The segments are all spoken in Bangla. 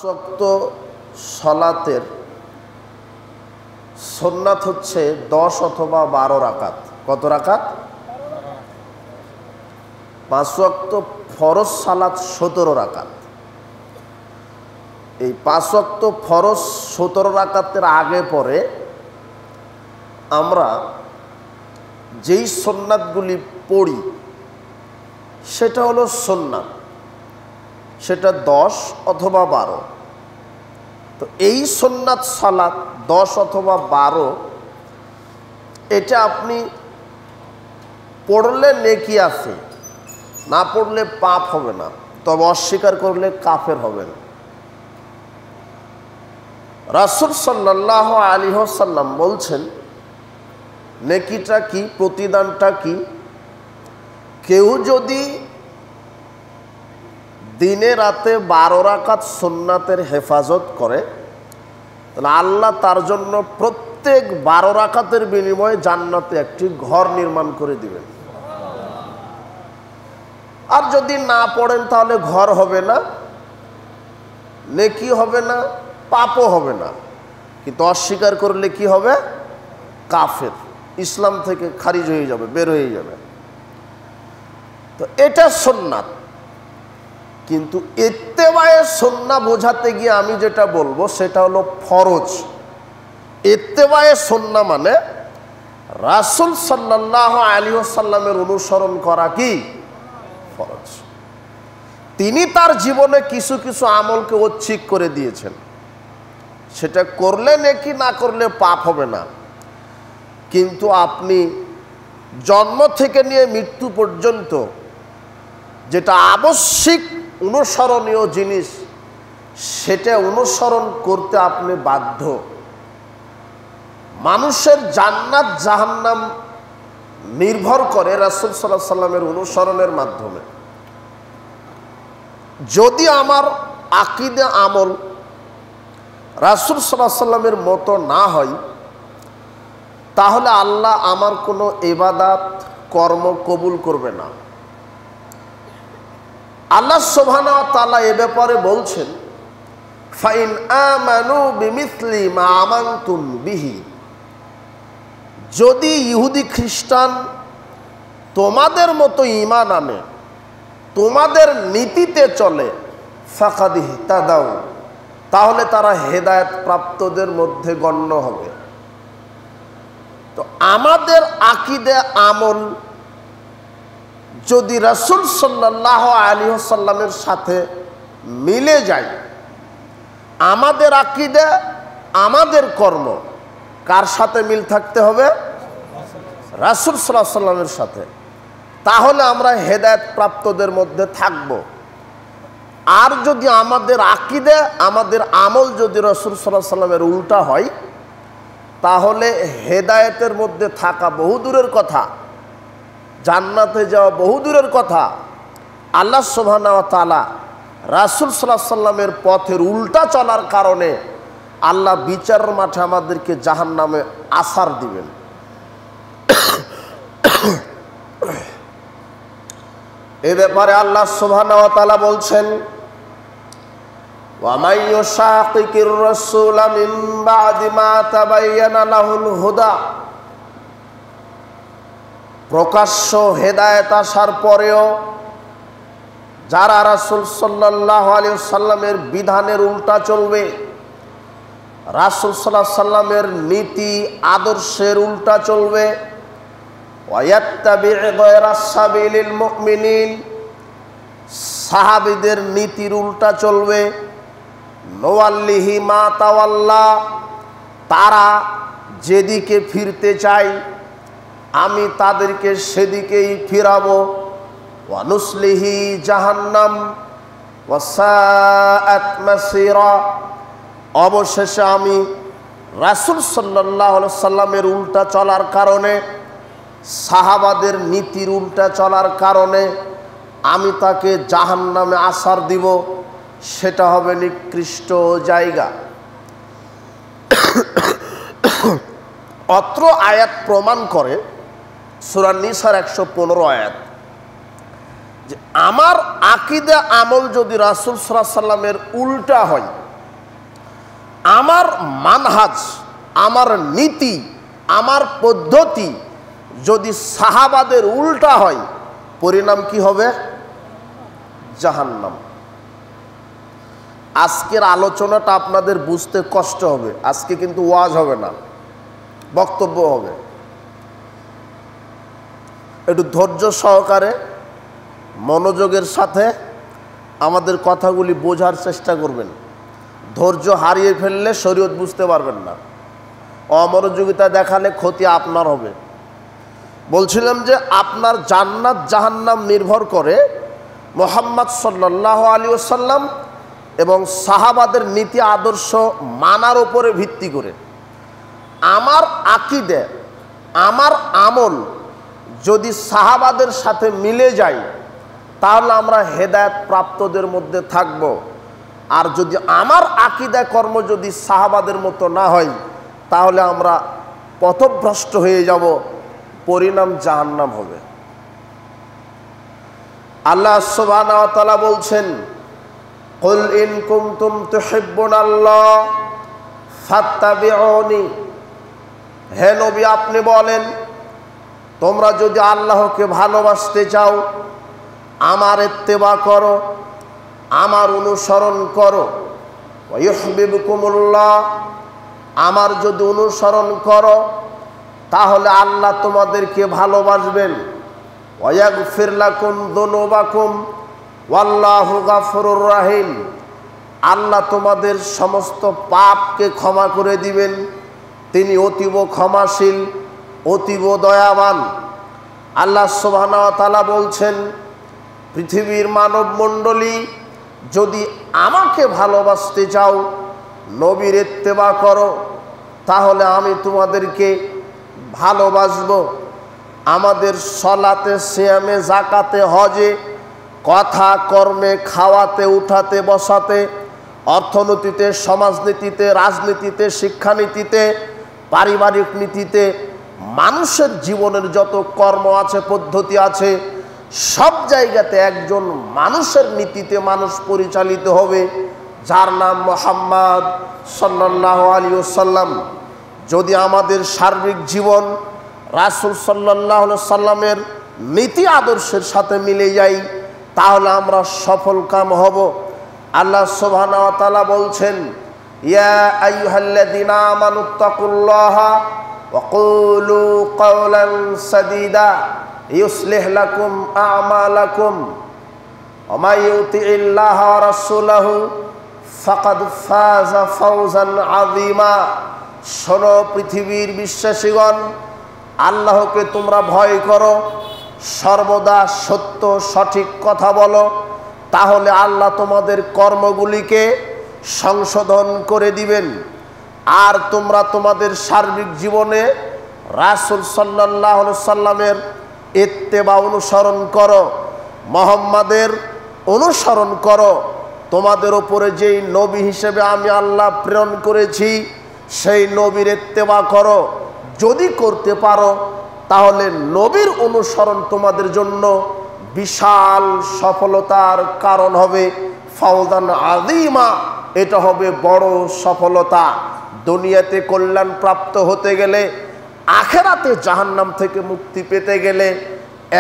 ওয়াক্ত সলাতের সুন্নাত হচ্ছে 10 অথবা 12 রাকাত। কত রাকাত? 5 ওয়াক্ত ফরজ সালাত 17 রাকাত। এই 5 ওয়াক্ত ফরজ 17 রাকাতের আগে পরে আমরা যেই সুন্নাতগুলি পড়ি সেটা হলো সুন্নাত, সেটা 10 অথবা 12। তো এই সুন্নাত সালাত 10 অথবা 12 এটা আপনি পড়লে নেকি আছে, না পড়লে পাপ হবে না, তবে অস্বীকার করলে কাফের হবেন। রাসূল সাল্লাল্লাহু আলাইহি ওয়াসাল্লাম বলছেন নেকিটা কি, প্রতিদানটা কি? কেউ যদি দিনে রাতে 12 রাকাত সুন্নাতের হেফাজত করে তাহলে আল্লাহ তার জন্য প্রত্যেক 12 রাকাতের বিনিময়ে জান্নাতে একটি ঘর নির্মাণ করে দিবেন। আর যদি না পড়েন তাহলে ঘর হবে না, নেকি হবে না, পাপও হবে না, কিন্তু অস্বীকার করলে কি হবে? কাফের, ইসলাম থেকে খারিজ হয়ে যাবে, বের হয়ে যাবে। তো এটা সুন্নাত। কিন্তু ইত্তেবায়ে সুন্নাহ বোঝাতে গিয়ে আমি যেটা বলবো সেটা হলো ফরজ। ইত্তেবায়ে সুন্নাহ মানে রাসূল সাল্লাল্লাহু আলাইহি ওয়াসাল্লামের অনুসরণ করা কি ফরজ। তিনি তার জীবনে কিছু কিছু আমলকে ঐচ্ছিক করে দিয়েছেন, সেটা করলে নেকি, না করলে পাপ হবে না। কিন্তু আপনি জন্ম থেকে নিয়ে মৃত্যু পর্যন্ত যেটা আবশ্যিক অনুসরণীয় জিনিস সেটা অনুসরণ করতে আপনি বাধ্য। মানুষের জান্নাত জাহান্নাম নির্ভর করে রাসূল সাল্লাল্লাহু আলাইহি ওয়াসাল্লামের অনুসরণের মাধ্যমে। যদি আমার আকীদা আমল রাসূল সাল্লাল্লাহু আলাইহি ওয়াসাল্লামের মতো না হয় তাহলে আল্লাহ আমার কোনো ইবাদত কর্ম কবুল করবে না। আল্লাহ সুবহানাহু ওয়া তাআলা এ ব্যাপারে বলছেন, ফাইন আমানু বিমিসলি মা আমানতুম বিহি, যদি ইহুদি খ্রিস্টান তোমাদের মতো ঈমান আনে, তোমাদের নীতিতে চলে, ফাকাদ ইহতাদাউ, তাহলে তারা হেদায়েত প্রাপ্তদের মধ্যে গণ্য হবে। তো আমাদের আকীদা আমল যদি রাসূল সাল্লাল্লাহু আলাইহি ওয়াসাল্লামের সাথে মিলে যায়, আমাদের আকীদা আমাদের কর্ম কার সাথে মিল থাকতে হবে? রাসূল সাল্লাল্লাহু আলাইহি ওয়াসাল্লামের সাথে। তাহলে আমরা হেদায়েত প্রাপ্তদের মধ্যে থাকব। আর যদি আমাদের আকীদা আমাদের আমল যদি রাসূল সাল্লাল্লাহু আলাইহি ওয়াসাল্লামের উল্টা হয় তাহলে হেদায়েতের মধ্যে থাকা বহু দূরের কথা, জান্নাতে যাওয়া বহু দূরের কথা। আল্লাহ সুবহানাহু ওয়া তাআলা রাসূল সাল্লাল্লাহু আলাইহি ওয়াসাল্লামের পথের উল্টা চলার কারণে আল্লাহ বিচারের মাঠে আমাদেরকে জাহান্নামে আছাড় দিবেন। এই ব্যাপারে আল্লাহ সুবহানাহু ওয়া তাআলা বলছেন, ওয়া মান ইউশাকিকির রাসূলা মিন বা'দি মা তাবায়্যানা লাহুল হুদা, প্রকাশ্য হেদায়েত আসার পরেও যারা রাসূল সাল্লাল্লাহু আলাইহি ওয়াসাল্লামের বিধানের উল্টা চলবে, রাসূল সাল্লাল্লাহু আলাইহি ওয়াসাল্লামের নীতি আদর্শের উল্টা চলবে, ওয়ায়াত্তাবি' গায়রা সাবিলিল মুমিনিন, সাহাবীদের নীতির উল্টা চলবে, নোয়াল্লিহি মা তাওয়াল্লা, তারা যেদিকে ফিরতে চায় আমি তাদেরকে সেদিকেই ফিরাবো, ওয়া নুসলিহি জাহান্নাম ওয়া সাআত মাসীরা, অবশেষে আমি রাসূল সাল্লাল্লাহু আলাইহি ওয়াসাল্লামের উল্টা চলার কারণে, সাহাবাদের নীতির উল্টা চলার কারণে আমি তাকে জাহান্নামে আছাড় দিব, সেটা হবে নিকৃষ্ট জায়গা। অত্র আয়াত প্রমাণ করে, সূরা নিসার 115 আয়াত, যে আমার আকীদা আমল যদি রাসূল সাল্লাল্লাহু আলাইহি ওয়াসাল্লামের উল্টা হয় আমার মানহাজ, আমার নীতি, আমার পদ্ধতি যদি সাহাবাদের উল্টা হয়, পরিণাম কি হবে? জাহান্নাম। আজকের আলোচনাটা আপনাদের বুঝতে কষ্ট হবে। আজকে কিন্তু ওয়াজ হবে না, বক্তব্য হবে। একটু ধৈর্য সহকারে মনোযোগের সাথে আমাদের কথাগুলি বোঝার চেষ্টা করবেন। ধৈর্য হারিয়ে ফেললে শরীয়ত বুঝতে পারবেন না। অমনোযোগিতা দেখালে ক্ষতি আপনার হবে। বলছিলাম যে আপনার জান্নাত জাহান্নাম নির্ভর করে মুহাম্মদ সাল্লাল্লাহু আলাইহি ওয়াসাল্লাম এবং সাহাবাদের নীতি আদর্শ মানার উপরে ভিত্তি করে। আমার আকীদা, আমার আমল যদি সাহাবাদের সাথে মিলে যায়, তাহলে আমরা হেদায়েত প্রাপ্তদের মধ্যে থাকব। আর যদি আমার আকীদা কর্ম যদি সাহাবাদের মতো না হয়, তাহলে আমরা পথভ্রষ্ট হয়ে যাব, পরিণাম জাহান্নাম হবে। আল্লাহ সুবহানাহু ওয়া তাআলা বলছেন, কুল ইন কুনতুম তুহিব্বুনাল্লাহ ফাত্তাবিউনি। হে নবী, আপনি বলেন, তোমরা যদি আল্লাহকে ভালোবাসতে চাও, আমার ইত্তেবা করো, আমার অনুসরণ করো। ওয়া ইউহিব্বুকুমুল্লাহ, আমার যদি অনুসরণ করো তাহলে আল্লাহ তোমাদেরকে ভালোবাসবেন। ওয়া ইয়াগফির লাকুম যুনুবাকুম ওয়াল্লাহু গাফুরুর রাহিম, আল্লাহ তোমাদের সমস্ত পাপকে ক্ষমা করে দিবেন, তিনি অতীব ক্ষমাশীল, অতীব দয়াবান। আল্লাহ সুবহানাহু ওয়া তাআলা বলছেন, পৃথিবীর মানব মণ্ডলী যদি আমাকে ভালোবাসতে চাও, নবীর ইত্তেবা করো, তাহলে আমি তোমাদেরকে ভালোবাসবো। আমাদের সলাতে, সিয়ামে, যাকাতে, হজে, কথা কর্মে, খাওয়াতে, উঠাতে, বসাতে, অর্থনীতিতে, সমাজনীতিতে, রাজনীতিতে, শিক্ষানীতিতে, পারিবারিক নীতিতে, মানুষের জীবনের যত কর্ম আছে, পদ্ধতি আছে, সব জায়গাতে একজন মানুষের নীতিতে মানুষ পরিচালিত হবে, যার নাম মুহাম্মদ সাল্লাল্লাহু আলাইহি ওয়াসাল্লাম। যদি আমাদের সার্বিক জীবন রাসূল সাল্লাল্লাহু আলাইহি ওয়াসাল্লামের নীতি আদর্শের সাথে মিলে যায়, তাহলে আমরা সফল কাম হব। আল্লাহ সুবহানাহু ওয়া তাআলা বলছেন, ইয়া আইয়ুহাল্লাযীনা আমানুত্তাকুল্লাহা ওয়া কুলু কাওলান সাদীদা ইউসলিহ লাকুম আ'মালাকুম ওয়া মা ইউতি'ইল্লাহা ওয়া রাসূলাহু ফাকাদ ফাযা ফাওজান আযীমা। শোনো পৃথিবীর বিশ্বাসীগণ, আল্লাহকে তোমরা ভয় করো, সর্বদা সত্য সঠিক কথা বলো, তাহলে আল্লাহ তোমাদের কর্মগুলিকে সংশোধন করে দিবেন। আর তোমরা তোমাদের সার্বিক জীবনে রাসূল সাল্লাল্লাহু আলাইহি সাল্লামের ইত্তেবা অনুসরণ করো, মুহাম্মাদের অনুসরণ করো। তোমাদের উপরে যেই নবী হিসেবে আমি আল্লাহ প্রেরণ করেছি, সেই নবীর ইত্তেবা করো। যদি করতে পারো, তাহলে নবীর অনুসরণ তোমাদের জন্য বিশাল সফলতার কারণ হবে। ফাওজান আযীমা, এটা হবে বড় সফলতা। দুনিয়াতে কল্যাণ প্রাপ্ত হতে গেলে, আখেরাতে জাহান্নাম থেকে মুক্তি পেতে গেলে,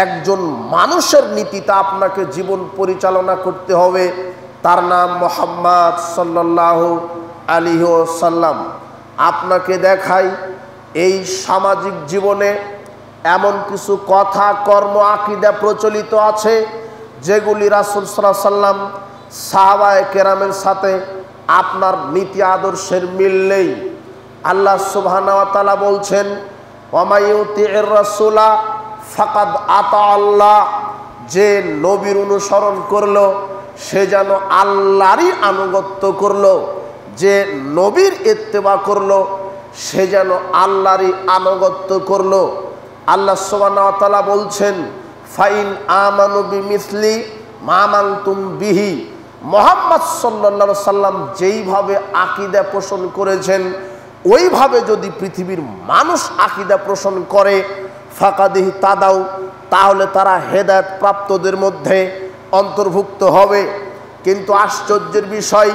একজন মানুষের নীতিতে আপনাকে জীবন পরিচালনা করতে হবে, তার নাম মুহাম্মদ সাল্লাল্লাহু আলাইহি ওয়াসাল্লাম। আপনাকে দেখাই, এই সামাজিক জীবনে এমন কিছু কথা, কর্ম, আকীদা প্রচলিত আছে যেগুলি রাসূল সাল্লাল্লাহু আলাইহি ওয়াসাল্লাম, সাহাবায়ে কেরামের সাথে আপনার নীতি আদর্শের মিল নেই। আল্লাহ সুবহানাহু ওয়া তাআলা বলছেন, ওয়া মা ইউতি'ইর রাসূলা ফাকাদ আতা আল্লাহ, যে নবীর অনুসরণ করলো সে যেন আল্লাহরই আনুগত্য করলো, যে নবীর ইত্তেবা করলো সে যেন আল্লাহরই আনুগত্য করলো। আল্লাহ সুবহানাহু ওয়া তাআলা বলছেন, ফাইন আমানু বিমিসলি মা আমানতুম বিহি। মুহাম্মদ সাল্লাল্লাহু আলাইহি সাল্লাম যেইভাবে আকীদা পোষণ করেছেন, ওইভাবে যদি পৃথিবীর মানুষ আকীদা পোষণ করে, ফাকাদিহি তাদাউ, তাহলে তারা হেদায়েত প্রাপ্তদের মধ্যে অন্তর্ভুক্ত হবে। কিন্তু আশ্চর্যের বিষয়,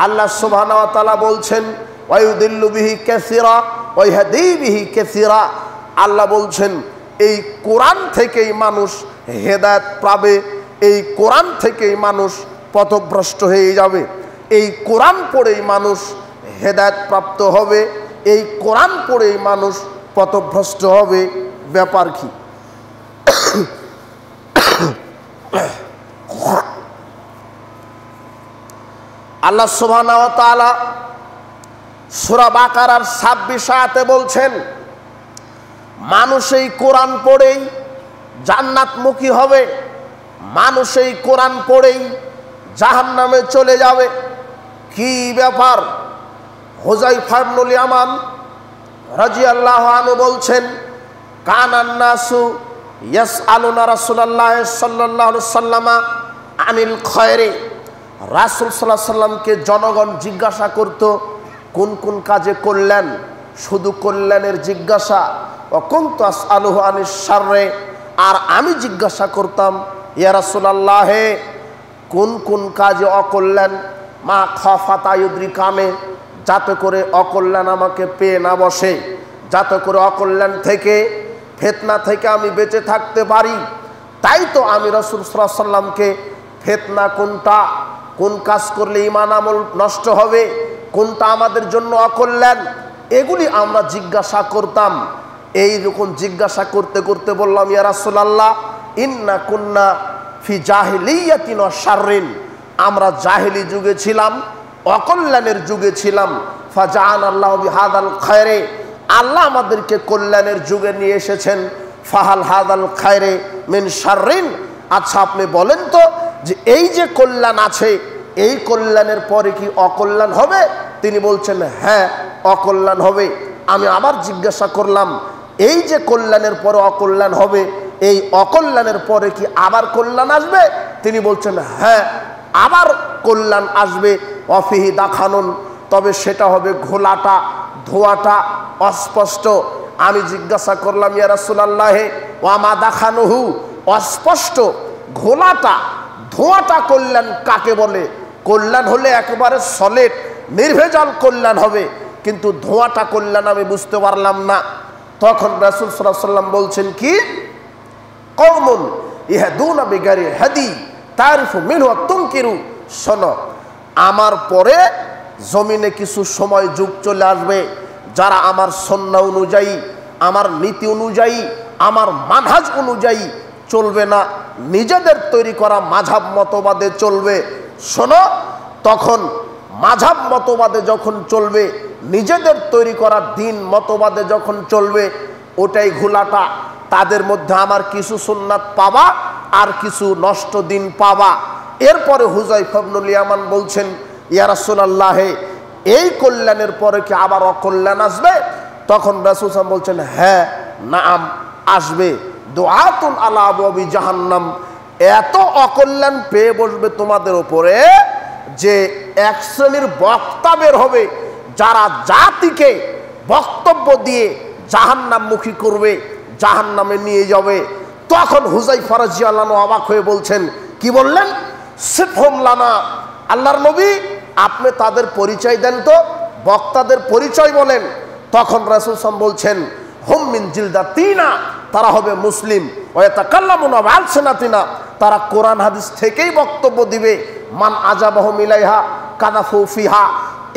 আল্লাহ সুবহানাহু ওয়া তাআলা বলছেন, ওয়া ইউদিল্লু বিহি কাসীরা ওয়া ইয়াহদি বিহি কাসীরা। আল্লাহ বলছেন এই কোরআন থেকেই মানুষ হেদায়েত পাবে, এই কোরআন থেকেই মানুষ পথভ্রষ্ট হয়ে যাবে, এই কোরআন পড়েই মানুষ হেদায়েত প্রাপ্ত হবে, এই কোরআন পড়েই মানুষ পথভ্রষ্ট হবে। ব্যাপার কি? আল্লাহ সুবহানাহু ওয়া তাআলা সূরা বাকারার 26 আয়াতে বলছেন মানুষ এই কোরআন পড়েই জান্নাতমুখী হবে, মানুষ এই কোরআন পড়েই জাহান্নামে চলে যাবে। কি ব্যাপার? হুযায়ফা ইবনুল ইয়ামান রাদিয়াল্লাহু আনহু বলছেন কানান নাসু ইয়াসআলুনা রাসূলুল্লাহ সাল্লাল্লাহু আলাইহি ওয়াসাল্লাম আনিল খায়রি। রাসূল সাল্লাল্লাহু আলাইহি ওয়াসাল্লামকে জনগণ জিজ্ঞাসা করত কোন কোন কাজে কল্যাণ, শুধু কল্যাণের জিজ্ঞাসা। ওয়া কুনতু আসআলুহু আনিশ শাররি, আর আমি জিজ্ঞাসা করতাম ইয়া রাসূলুল্লাহ কোন কোন কাজে অকল্যাণ, মা খাফাতা ইউদ্রিকানে, যাতে করে অকল্যাণ আমাকে পেয়ে না বসে, যাতে করে অকল্যাণ থেকে ফিতনা থেকে আমি বেঁচে থাকতে পারি। তাই তো আমি রাসূল সাল্লাল্লাহু আলাইহি ওয়াসাল্লামকে ফিতনা কোনটা, কোন কাজ করলে ঈমান আমল নষ্ট হবে, কোনটা আমাদের জন্য অকল্যাণ, এগুলি আমরা জিজ্ঞাসা করতাম। এই রকম জিজ্ঞাসা করতে করতে বললাম ইয়া রাসূলুল্লাহ ইন্না কুন্না ফি জাহিলিয়াতিন ওয়া শাররিন, আমরা জাহেলি যুগে ছিলাম, অকল্যাণের যুগে ছিলাম। ফাজাআনাল্লাহু বিহাদাল খায়রে, আল্লাহ আমাদেরকে কল্যাণের যুগে নিয়ে এসেছেন। ফাহাল হাদাল খায়রে মিন শাররিন, আচ্ছা আপনি বলেন তো যে এই যে কল্যাণ আছে এই কল্যাণের পরে কি অকল্যাণ হবে? তিনি বলছেন হ্যাঁ অকল্যাণ হবে। আমি আবার জিজ্ঞাসা করলাম এই যে কল্যাণের পরে অকল্যাণ হবে, এই অকল্যাণের পরে কি আবার কল্যাণ আসবে? তিনি বলছেন হ্যাঁ আবার কল্যাণ আসবে। অফিহি দাখানুন, তবে সেটা হবে ঘোলাটা, ধোঁয়াটা অস্পষ্ট। আমি জিজ্ঞাসা করলাম ইয়া রাসূলুল্লাহ ওয়া মা দাখানুহু, অস্পষ্ট ঘোলাটা ধোঁয়াটা কল্যাণ কাকে বলে? কল্যাণ হলে একেবারে সলিড নির্ভেজাল কল্যাণ হবে, কিন্তু ধোঁয়াটা কল্যাণ আমি বুঝতে পারলাম না। তখন রাসূল সাল্লাল্লাহু আলাইহি ওয়াসাল্লাম বলছেন কি কওমুন ইয়াহদুনা বিগাইরি হাদি তারিফু মিনহু ওয়া তুনকিরু। শোনো, আমার পরে জমিনে কিছু সময় যুগ চলে আসবে যারা আমার সুন্নাহ অনুযায়ী, আমার নীতি অনুযায়ী, আমার মানহাজ অনুযায়ী চলবে না, নিজেদের তৈরি করা মাযহাব মতবাদে চলবে। শোনো, তখন মাযহাব মতবাদে যখন চলবে, নিজেদের তৈরি করা দিন মতবাদে যখন চলবে, ওটাই ঘোলাটা। তাদের মধ্যে আমার কিছু সুন্নাত পাবা আর কিছু নষ্ট দিন পাবা। এরপরে হুযায়ফা ইবনুল ইয়ামান বলছেন ইয়া রাসূলুল্লাহ এই কল্যাণের পরে কি আবার অকল্যাণ আসবে? তখন রাসূল সাল্লাল্লাহু আলাইহি ওয়াসাল্লাম বলছেন হ্যাঁ নাম আসবে। দুআতুন আলা আবওয়াবি জাহান্নাম, এত অকল্যাণ পেয়ে বসবে তোমাদের উপরে যে এক শ্রেণীর বক্তা বের হবে যারা জাতিকে বক্তব্য দিয়ে জাহান্নামমুখী করবে, জাহান্নামে নিয়ে যাবে। তখন হুযায়ফা রাদিয়াল্লাহু আনহু অবাক হয়ে বলছেন, কি বললেন? সিফহুম লানা, আল্লাহর নবী আপনি তাদের পরিচয় দেন তো, বক্তাদের পরিচয় বলেন। তখন রাসূল সাল্লাল্লাহু আলাইহি ওয়াসাল্লাম বলছেন হুম মিন জিলদাতিনা, তারা হবে মুসলিম, ওয়া ইয়াতাকাল্লামুনা বিআলসিনাতিনা, তারা কোরআন হাদিস থেকেই বক্তব্য দিবে। মান আজাবাহুম ইলাইহা কানাফু ফিহা,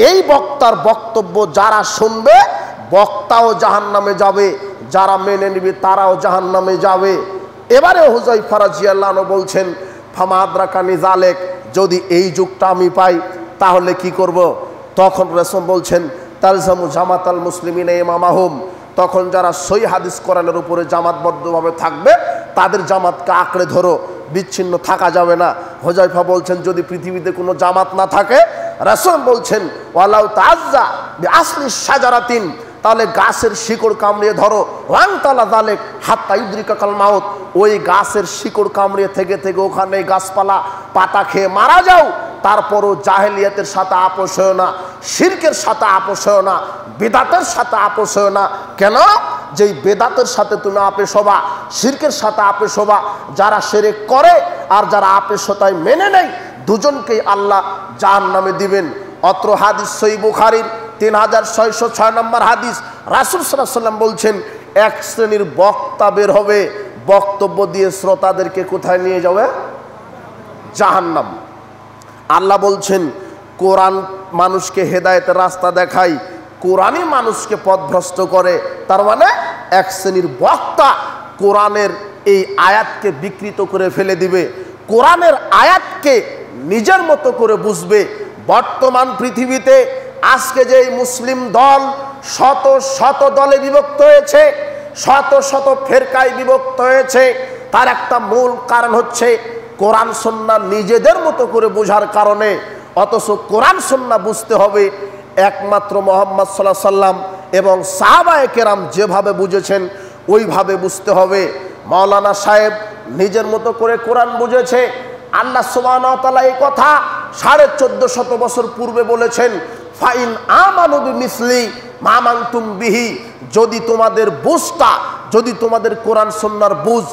এই বক্তার বক্তব্য যারা শুনবে বক্তাও জাহান্নামে যাবে, যারা মেনে নিবে তারাও জাহান্নামে যাবে। এবারে হুযায়ফা রাদিয়াল্লাহু আনহু বলছেন ফামা আদরাকানি যালিক, যদি এই যুগটা আমি পাই তাহলে কি করব? তখন রাসূল বলছেন তালজামু জামাতাল মুসলিমিনা ইমামাহুম, তখন যারা সহিহ হাদিস কোরআনের উপরে জামাতবদ্ধভাবে থাকবে তাদের জামাতকে আঁকড়ে ধরো, বিচ্ছিন্ন থাকা যাবে না। হুযায়ফা বলছেন যদি পৃথিবীতে কোনো জামাত না থাকে, রাসূল বলছেন ওয়ালাউ তাআজ্জা বিআসলি শাজারাতিন, তাহলে গাছের শিকড় কামড়িয়ে ধরো, ওয়ান তালা যালিক হাত্তা ইউদরিকাল মাউত, ওই গাছের শিকড় কামড়িয়ে থেকে থেকে ওখানে গাছপালা পাতা খেয়ে মারা যাও, তারপরও জাহেলিয়াতের সাথে আপোষ হয় না, শিরকের সাথে আপোষ হয় না, বেদাতের সাথে আপোষ হয় না। কেন? যেই বেদাতের সাথে তুমি আপোষ হবা, শিরকের সাথে আপোষ হবা, যারা শিরক করে আর যারা আপোষতায় মেনে নেয় দুজনকেই আল্লাহ জাহান্নামে দিবেন। অত্র হাদিস সহিহ বুখারীর 3606 নম্বর হাদিস, রাসূল সাল্লাল্লাহু আলাইহি ওয়াসাল্লাম বলছেন এক শ্রেণীর বক্তা বের হবে, বক্তব্য দিয়ে শ্রোতাদেরকে কোথায় নিয়ে যাবে? জাহান্নাম। আল্লাহ বলছেন কোরআন মানুষকে হেদায়েতের রাস্তা দেখায়, কোরআনই মানুষকে পথভ্রষ্ট করে। তার মানে এক শ্রেণীর বক্তা কোরআনের এই আয়াতকে বিকৃত করে ফেলে দিবে, কোরআনের আয়াতকে নিজের মতো করে বুঝবে। বর্তমান পৃথিবীতে আজকে যে মুসলিম দল শত শত দলে বিভক্ত হয়েছে, শত শত ফেরকায় বিভক্ত হয়েছে, তার একটা মূল কারণ হচ্ছে কোরআন সুন্নাহ নিজেদের মতো করে বোঝার কারণে। অথচ কোরআন সুন্নাহ বুঝতে হবে একমাত্র মুহাম্মদ সাল্লাল্লাহু আলাইহি সাল্লাম এবং সাহাবায়ে কেরাম যেভাবে বুঝেছেন ওইভাবে বুঝতে হবে। মাওলানা সাহেব নিজের মতো করে কোরআন বুঝেছে। আল্লাহ সুবহানাহু ওয়া তাআলা এই কথা 1450 বছর পূর্বে বলেছেন, ফাইন আমানু বিমিসলি মা আমানতুম বিহি, যদি তোমাদের বুঝটা, যদি তোমাদের কোরআন সুন্নাহর বুঝ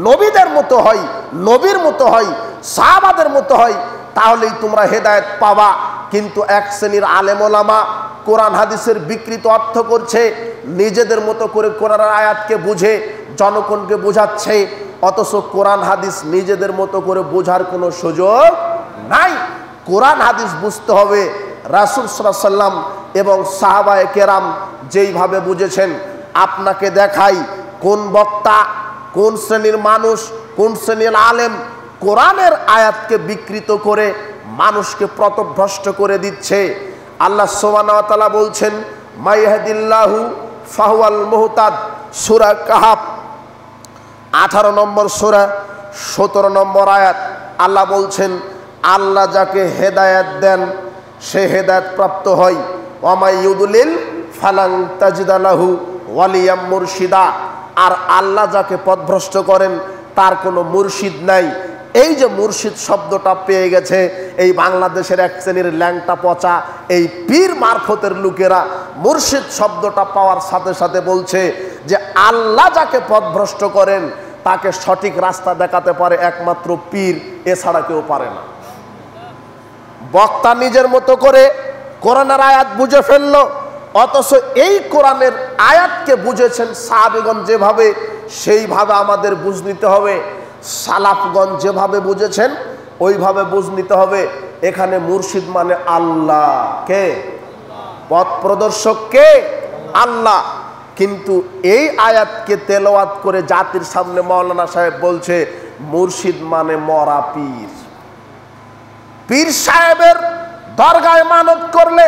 নবীদের মতো হয়, নবীর মতো হয়, সাহাবাদের মতো হয়, তাহলেই তোমরা হেদায়েত পাবা। কিন্তু এক শ্রেণীর আলেম ওলামা কোরআন হাদিসের বিকৃত অর্থ করছে, নিজেদের মতো করে কোরআনের আয়াতকে বুঝে জনগণকে বোঝাচ্ছে, অথচ কোরআন হাদিস নিজেদের মতো করে বোঝার কোনো সুযোগ নাই। কোরআন হাদিস বুঝতে হবে রাসূল সাল্লাল্লাহু আলাইহি সাল্লাম এবং সাহাবায়ে কেরাম যেইভাবে বুঝেছেন। আপনাকে দেখাই কোন বক্তা, কোন শ্রেণীর মানুষ, কোন শ্রেণীর আলেম কোরআনের আয়াতকে বিকৃত করে মানুষকে পথভ্রষ্ট করে দিচ্ছে। আল্লাহ সুবহানাহু ওয়া তাআলা বলছেন মাইয়াহদিল্লাহু ফাহুয়াল মুহতাদ, সূরা কাহাফ 18 নম্বর সূরা 17 নম্বর আয়াত। আল্লাহ বলছেন আল্লাহ যাকে হেদায়েত দেন সে হেদায়েত প্রাপ্ত হয়, ওয়া মাই ইউদলিল ফালান তাজিদা লাহু ওয়ালিয়াম মুরশিদা, আর আল্লাহ যাকে পথভ্রষ্ট করেন তার কোনো মুর্শিদ নাই। এই যে মুর্শিদ শব্দটা পেয়ে গেছে এই বাংলাদেশের এক শ্রেণীর ল্যাংটা পচা এই পীর মারফতের লোকেরা, মুর্শিদ শব্দটা পাওয়ার সাথে সাথে বলছে যে আল্লাহ যাকে পথভ্রষ্ট করেন তাকে সঠিক রাস্তা দেখাতে পারে একমাত্র পীর, এছাড়া কেউ পারে না। বক্তা নিজের মতো করে কোরআনের আয়াত বুঝে ফেললো, অথচ এই কোরআনের আয়াতকে বুঝেছেন সাহাবীগণ যেভাবে, সেইভাবে আমাদের বুঝ নিতে হবে। সালাফগণ যেভাবে বুঝেছেন ওইভাবে বুঝ নিতে হবে। এখানে মুর্শিদ মানে আল্লাহ, কে? পথ প্রদর্শক কে? আল্লাহ। কিন্তু এই আয়াতকে তেলাওয়াত করে জাতির সামনে মাওলানা সাহেব বলছে মুর্শিদ মানে মরা পীর। পীর সাহেবের দরগায় মানত করলে,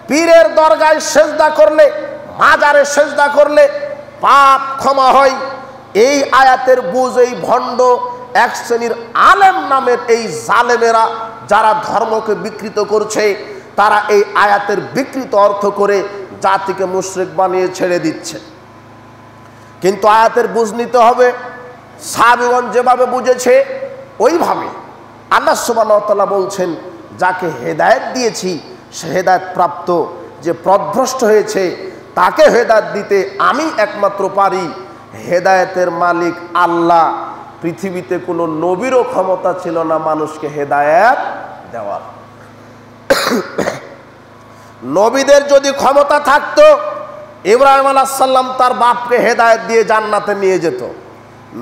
পীরের দরগায় সেজদা করলে, মাজারে সেজদা করলে পাপ ক্ষমা হয়। এই আয়াতের বুঝ এই ভণ্ড এক শ্রেণীর আলেম নামের এই জালেমেরা যারা ধর্মকে বিকৃত করছে, তারা এই আয়াতের বিকৃত অর্থ করে জাতিকে মুশরিক বানিয়ে ছেড়ে দিচ্ছে। কিন্তু আয়াতের বুঝ নিতে হবে সাহাবীগণ যেভাবে বুঝেছে ওইভাবে। আল্লাহ সুবহানাহু ওয়া তাআলা বলছেন যাকে হেদায়েত দিয়েছি সে হেদায়েত প্রাপ্ত, যে পথভ্রষ্ট হয়েছে তাকে হেদায়েত দিতে আমি একমাত্র পারি। হেদায়েতের মালিক আল্লাহ। পৃথিবীতে কোনো নবীরও ক্ষমতা ছিল না মানুষকে হেদায়েত দেওয়ার। নবীদের যদি ক্ষমতা থাকতো ইব্রাহিম আলাইহিস সালাম তার বাপকে হেদায়েত দিয়ে জান্নাতে নিয়ে যেত।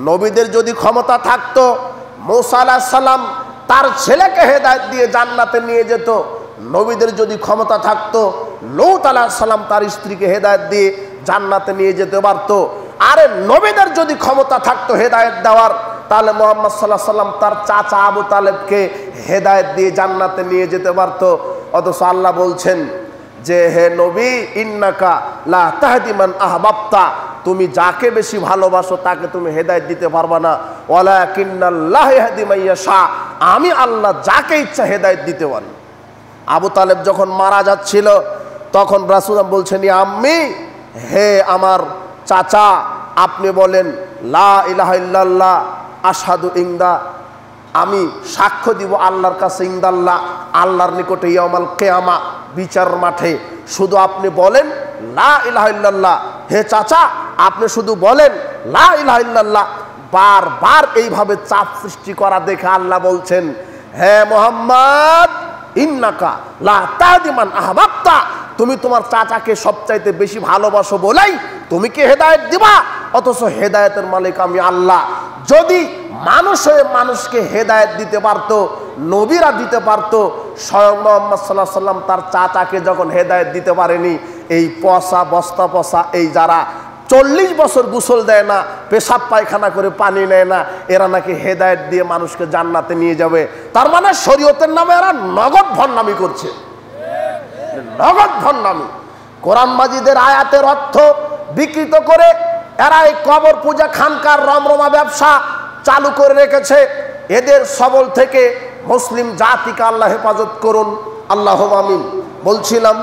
নবীদের যদি ক্ষমতা থাকতো মূসা আলাইহিস সালাম তার ছেলেকে হেদায়েত দিয়ে জান্নাতে নিয়ে যেত। নবীদের যদি ক্ষমতা থাকতো লূত আলাইহিস সালাম তার স্ত্রীকে হেদায়েত দিয়ে জান্নাতে নিয়ে যেতে পারতো। আরে নবীদের যদি ক্ষমতা থাকতো হেদায়েত দেওয়ার, তাহলে মুহাম্মদ সাল্লাল্লাহু আলাইহি সাল্লাম তার চাচা আবু তালেবকে হেদায়েত দিয়ে জান্নাতে নিয়ে যেতে পারতো। অথচ আল্লাহ বলছেন যে হে নবী ইন্নাকা লা তাহদি মান আহবাবতা, তুমি যাকে বেশি ভালোবাসো তাকে তুমি হেদায়েত দিতে পারবা না। ওয়ালাকিন্নাল্লাহ ইয়াহদি মান ইয়াশা, আমি আল্লাহ যাকে ইচ্ছা হেদায়েত দিতে পারি। আবু তালেব যখন মারা যাচ্ছিল তখন রাসূল বলছেন ইয়া আম্মি, হে আমার চাচা, আপনি বলেন লা ইলাহা ইল্লাল্লাহ আশহাদু ইনদা, আমি সাক্ষ্য দিব আল্লাহর কাছে ইনদাল্লাহ, আল্লাহর নিকটে ইয়াউমাল কিয়ামা, বিচার মাঠে। শুধু আপনি বলেন লা ইলাহা ইল্লাল্লাহ। হে চাচা, আপনি শুধু বলেন লা ইলাহা ইল্লাল্লাহ। বারবার এইভাবে চাপ সৃষ্টি করা দেখে আল্লাহ বলছেন হে মুহাম্মদ ইন্নাকা লা তাহদি মান আহবাবতা, তুমি তোমার চাচাকে সবচাইতে বেশি ভালোবাসো বলেই তুমি কি হেদায়েত দিবা? অথচ হেদায়েতের মালিক আমি আল্লাহ। যদি মানুষ হয়ে মানুষকে হেদায়েত দিতে পারতো, নবীরা দিতে পারতো, স্বয়ং মুহাম্মদ সাল্লাল্লাহু আলাইহি ওয়াসাল্লাম তার চাচাকে যখন হেদায়েত দিতে পারেনি, এই পচা বস্তা পচা এই যারা 40 বছর গোসল দেয় না, পেশাব পায়খানা করে পানি নেয় না, এরা নাকি হেদায়েত দিয়ে মানুষকে জান্নাতে নিয়ে যাবে। তার মানে শরীয়তের নামে এরা নগদ ভণ্ডামি করছে, নগদ ভণ্ডামি। কোরআন মাজিদের আয়াতের অর্থ বিকৃত করে এরা এই কবর পূজা, খানকার রমরমা ব্যবসা চালু করে রেখেছে। এদের সবল থেকে মুসলিম জাতিকে আল্লাহ হেফাজত করুন, আল্লাহুম্মা আমিন। বলছিলাম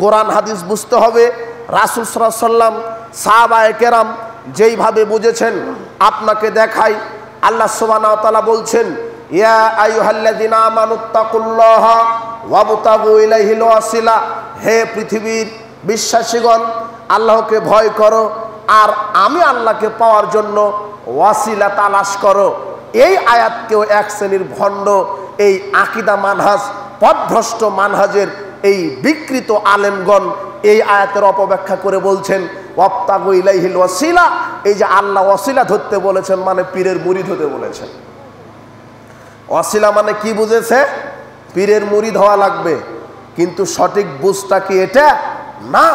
কোরআন হাদিস বুঝতে হবে। রাসূল সাল্লাল্লাহু আলাইহি ওয়াসাল্লাম, সাহাবায়ে কেরাম যেইভাবে বুঝেছেন আপনাকে দেখাই। আল্লাহ সুবহানাহু ওয়া তাআলা বলছেন, ইয়া আইয়ুহাল্লাযিনা আমানুত্তাকুল্লাহা ওয়াবতাগু ইলাইহিল ওয়াসিলা, হে পৃথিবীর বিশ্বাসীগণ আল্লাহকে ভয় করো আর আমি আল্লাহকে পাওয়ার জন্য ওয়াসিলা তালাশ করো। এই আয়াতকেও এক শ্রেণীর ভণ্ড, এই আকীদা মানহাজ পথভ্রষ্ট মানহাজের এই বিকৃত আলেমগণ এই আয়াতের অপব্যাখ্যা করে বলছেন ওয়াবতাগু ইলাইহিল ওয়াসিলা। এই যে আল্লাহ ওয়াসিলা ধরতে বলেছেন মানে পীরের মুরিদ হতে বলেছেন। ওয়াসিলা মানে কি বুঝেছে? পীরের মুরিদ হওয়া লাগবে, কিন্তু সঠিক বুঝটা কি এটা না।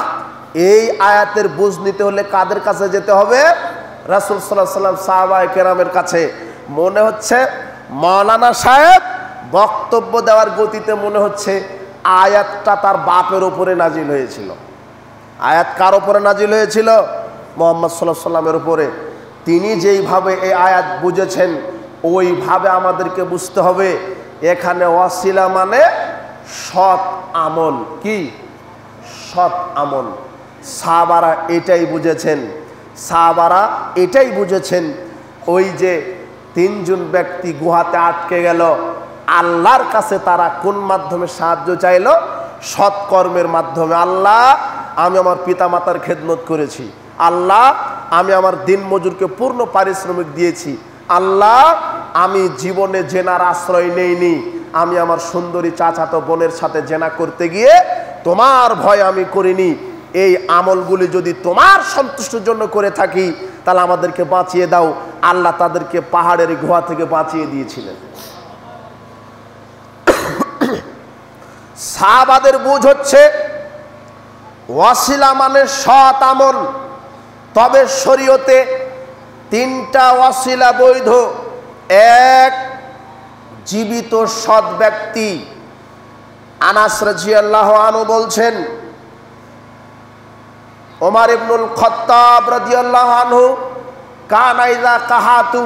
এই আয়াতের বুঝ নিতে হলে কাদের কাছে যেতে হবে? রাসূল সাল্লাল্লাহু আলাইহি ওয়াসাল্লাম, সাহাবায়ে কেরামের কাছে। মনে হচ্ছে মাওলানা সাহেব বক্তব্য দেওয়ার গতিতে মনে হচ্ছে আয়াতটা তার বাপের উপরে নাজিল হয়েছিল। আয়াত কার উপরে নাজিল হয়েছিল? মুহাম্মদ সাল্লাল্লাহু আলাইহি ওয়াসাল্লামের উপরে। তিনি যেইভাবে এই আয়াত বুঝেছেন ওইভাবে আমাদেরকে বুঝতে হবে। এখানে ওয়াসিলা মানে সৎ আমল। কি সৎ আমল? সাহাবারা এটাই বুঝেছেন, সাহাবারা এটাই বুঝেছেন। ওই যে 3 জন ব্যক্তি গুহাতে আটকে গেল, আল্লাহর কাছে তারা কোন মাধ্যমে সাহায্য চাইল? সৎকর্মের মাধ্যমে। আল্লাহ, আমি আমার পিতামাতার খেদমত করেছি। আল্লাহ, আমি আমার দিন মজুরকে পূর্ণ পারিশ্রমিক দিয়েছি। আল্লাহ, আমি জীবনে জেনার আশ্রয় নেইনি। আমি আমার সুন্দরী চাচাতো বোনের সাথে জেনা করতে গিয়ে তোমার ভয় আমি করিনি। এই আমলগুলি যদি তোমার সন্তুষ্টির জন্য করে থাকি তাহলে আমাদেরকে বাঁচিয়ে দাও। আল্লাহ তাদেরকে পাহাড়ের গুহা থেকে বাঁচিয়ে দিয়েছিলেন। সাহাবাদের বুঝ হচ্ছে ওয়াসিলা মানে সৎ আমল। তবে শরীয়তে 3টা ওয়াসিলা বৈধ। এক, জীবিত সৎ ব্যক্তি। আনাস রাদিয়াল্লাহু আনহু বলছেন, ওমর ইবনুল খাত্তাব রাদিয়াল্লাহু আনহু কানা ইযা কাহাতু,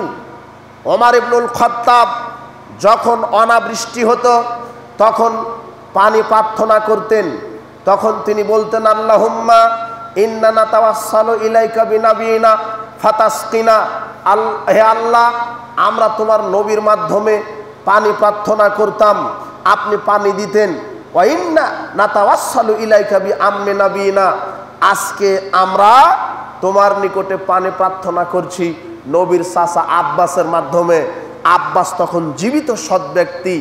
ওমর ইবনুল খাত্তাব যখন অনাবৃষ্টি হতো তখন পানি প্রার্থনা করতেন। তখন তিনি বলতেন, আল্লাহুম্মা ইন্না নাতাওয়াসসালু ইলাইকা বিনাবিয়িনা ফাতাসকিনা। হে আল্লাহ, আমরা তোমার নবীর মাধ্যমে পানি প্রার্থনা করতাম, আপনি পানি দিতেন। ওয়া ইন্না নাতাওয়াসসালু ইলাইকা বিআম্মি নাবিয়িনা, আজকে আমরা তোমার নিকটে পানি প্রার্থনা করছি নবীর চাচা আব্বাসের মাধ্যমে। আব্বাস তখন জীবিত সৎ ব্যক্তি।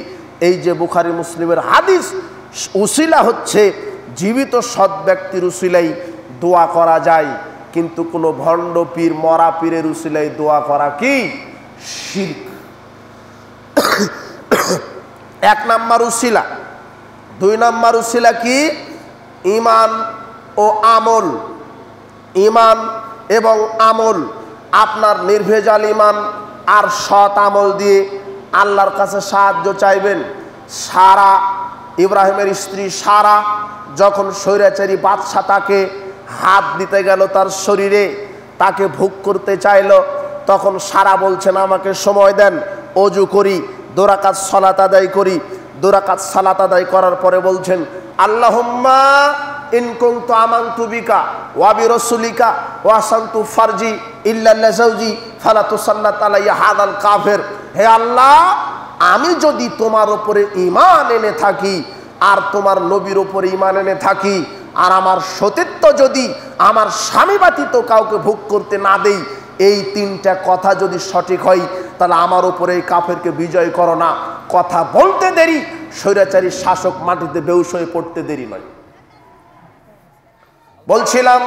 এই যে বুখারী মুসলিমের হাদিস, উসিলা হচ্ছে জীবিত সৎ ব্যক্তির উসিলাই দোয়া করা যায়, কিন্তু কোনো ভণ্ড পীর, মরা পীরের উসিলাই দোয়া করা কি শিরক। 1 নাম্বার উসিলা। 2 নাম্বার উসিলা কি? ঈমান ও আমল। ঈমান এবং আমল, আপনার নির্ভেজাল ঈমান আর সৎ আমল দিয়ে আল্লাহর কাছে সাহায্য চাইবেন। সারা, ইব্রাহিমের স্ত্রী সারা যখন স্বৈরাচারী বাদশা তাকে হাত দিতে গেল তার শরীরে, তাকে ভোগ করতে চাইল, তখন সারা বলছেন আমাকে সময় দেন, অজু করি, 2 রাকাত সালাত আদায় করি। 2 রাকাত সালাত আদায় করার পরে বলছেন, আল্লাহুম্মা ইন কুনতু আমানতু বিকা ওয়া বিরাসূলিকা ওয়া আসানতু ফারজি ইল্লা লিজাওজি ফালা তুসাল্লাত আলাইয়া হাদাল কাফির। হে আল্লাহ, আমি যদি তোমার উপরে ঈমান এনে থাকি আর তোমার নবীর উপরে ঈমান এনে থাকি আর আমার সতীত্ব যদি আমার স্বামী ব্যতীত কাউকে ভোগ করতে না দেই, এই 3টা কথা যদি সঠিক হয় তাহলে আমার উপরে এই কাফেরকে বিজয় করো না। কথা বলতে দেরি, স্বৈরাচারী শাসক মাটিতে বেহুশ হয়ে পড়তে দেরি নয়। বলছিলাম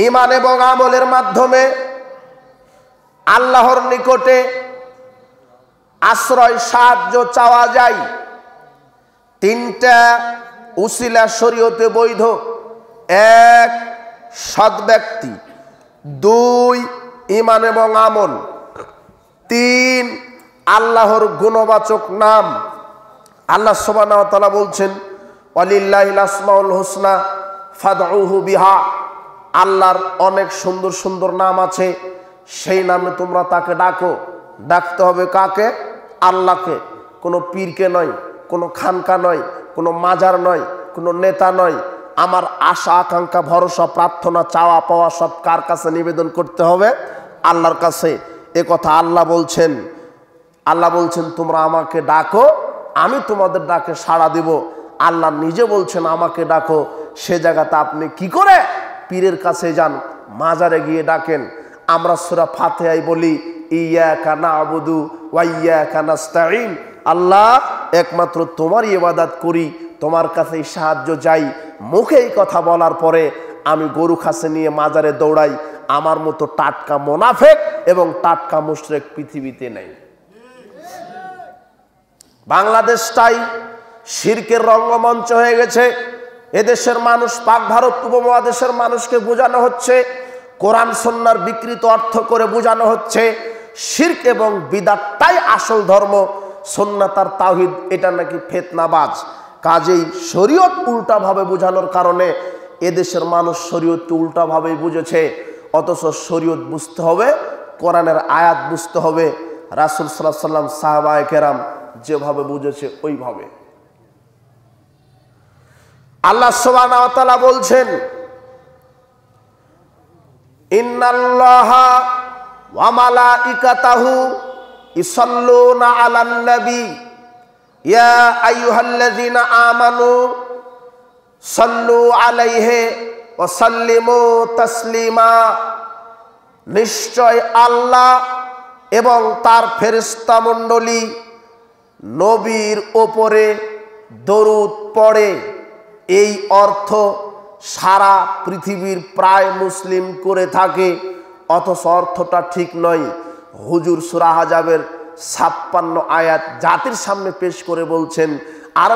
ঈমান এবং আমলের মাধ্যমে আল্লাহর নিকটে আশ্রয় সাহায্য চাওয়া যায়। তিনটা উসিলা শরীয়তে বৈধ। এক, সৎ ব্যক্তি। দুই, ঈমান এবং আমল। তিন, আল্লাহর গুণবাচক নাম। আল্লাহ সুবহানাহু ওয়া তাআলা বলছেন, ওয়ালিল্লাহিল আসমাউল হুসনা ফাদউহু বিহা। আল্লাহর অনেক সুন্দর সুন্দর নাম আছে, সেই নামে তোমরা তাকে ডাকো। ডাকতে হবে কাকে? আল্লাহকে। কোনো পীরকে নয়, কোনো খানকা নয়, কোনো মাজার নয়, কোনো নেতা নয়। আমার আশা আকাঙ্ক্ষা ভরসা প্রার্থনা চাওয়া পাওয়া সব কার কাছে নিবেদন করতে হবে? আল্লাহর কাছে। এ কথা আল্লাহ বলছেন। আল্লাহ বলছেন তোমরা আমাকে ডাকো, আমি তোমাদের ডাকে সাড়া দিব। আল্লাহ নিজে বলছেন আমাকে ডাকো। সে জায়গাতে আপনি কি করে পীরের কাছে যান, মাজারে গিয়ে ডাকেন? আমরা সূরা ফাতিহায় বলি, ইয়াকা না'বুদু ওয়া ইয়াকা নাস্তাঈন। আল্লাহ, একমাত্র তোমারই ইবাদত করি, তোমার কাছেই সাহায্য চাই। মুখে এই কথা বলার পরে আমি গরু খাসে নিয়ে মাজারে দৌড়াই। আমার মতো টাটকা মুনাফিক এবং টাটকা মুশরিক পৃথিবীতে নেই। বাংলাদেশটাই শিরকের রঙ্গমঞ্চ হয়ে গেছে। এদেশের মানুষ, পাক ভারত উপমহাদেশের মানুষকে বোঝানো হচ্ছে, কোরআন সুন্নাহর বিকৃত অর্থ করে বোঝানো হচ্ছে শিরক এবং বিদআতটাই আসল ধর্ম, সুন্নাত আর তাওহীদ এটা নাকি ফিতনাবাজ। কাজেই শরীয়ত উল্টাভাবে বোঝানোর কারণে এদেশের মানুষ শরীয়তকে উল্টাভাবেই বুঝেছে। অথচ শরীয়ত বুঝতে হবে, কোরআনের আয়াত বুঝতে হবে, রাসূল সাল্লাল্লাহু আলাইহি ওয়াসাল্লাম সাহাবায়ে কেরাম যেভাবে বুঝেছে ওইভাবে। আল্লাহ সুবহানাহু ওয়া তাআলা বলছেন, ইন্নাল্লাহা ওয়া মালাইকাতাহু ইসাল্লুনা আলান নবী ইয়া আইয়ুহাল্লাযীনা আমানু সাল্লু আলাইহি ওয়া সাল্লিমু তাসলিমা। নিশ্চয় আল্লাহ এবং তার ফেরেশতা মণ্ডলী নবীর ওপরে দরুদ পড়ে। এই অর্থ সারা পৃথিবীর প্রায় মুসলিম করে থাকে, অথচ অর্থটা ঠিক নয়। হুজুর সূরা আহজাবের 56 আয়াত জাতির সামনে পেশ করে বলছেন, আর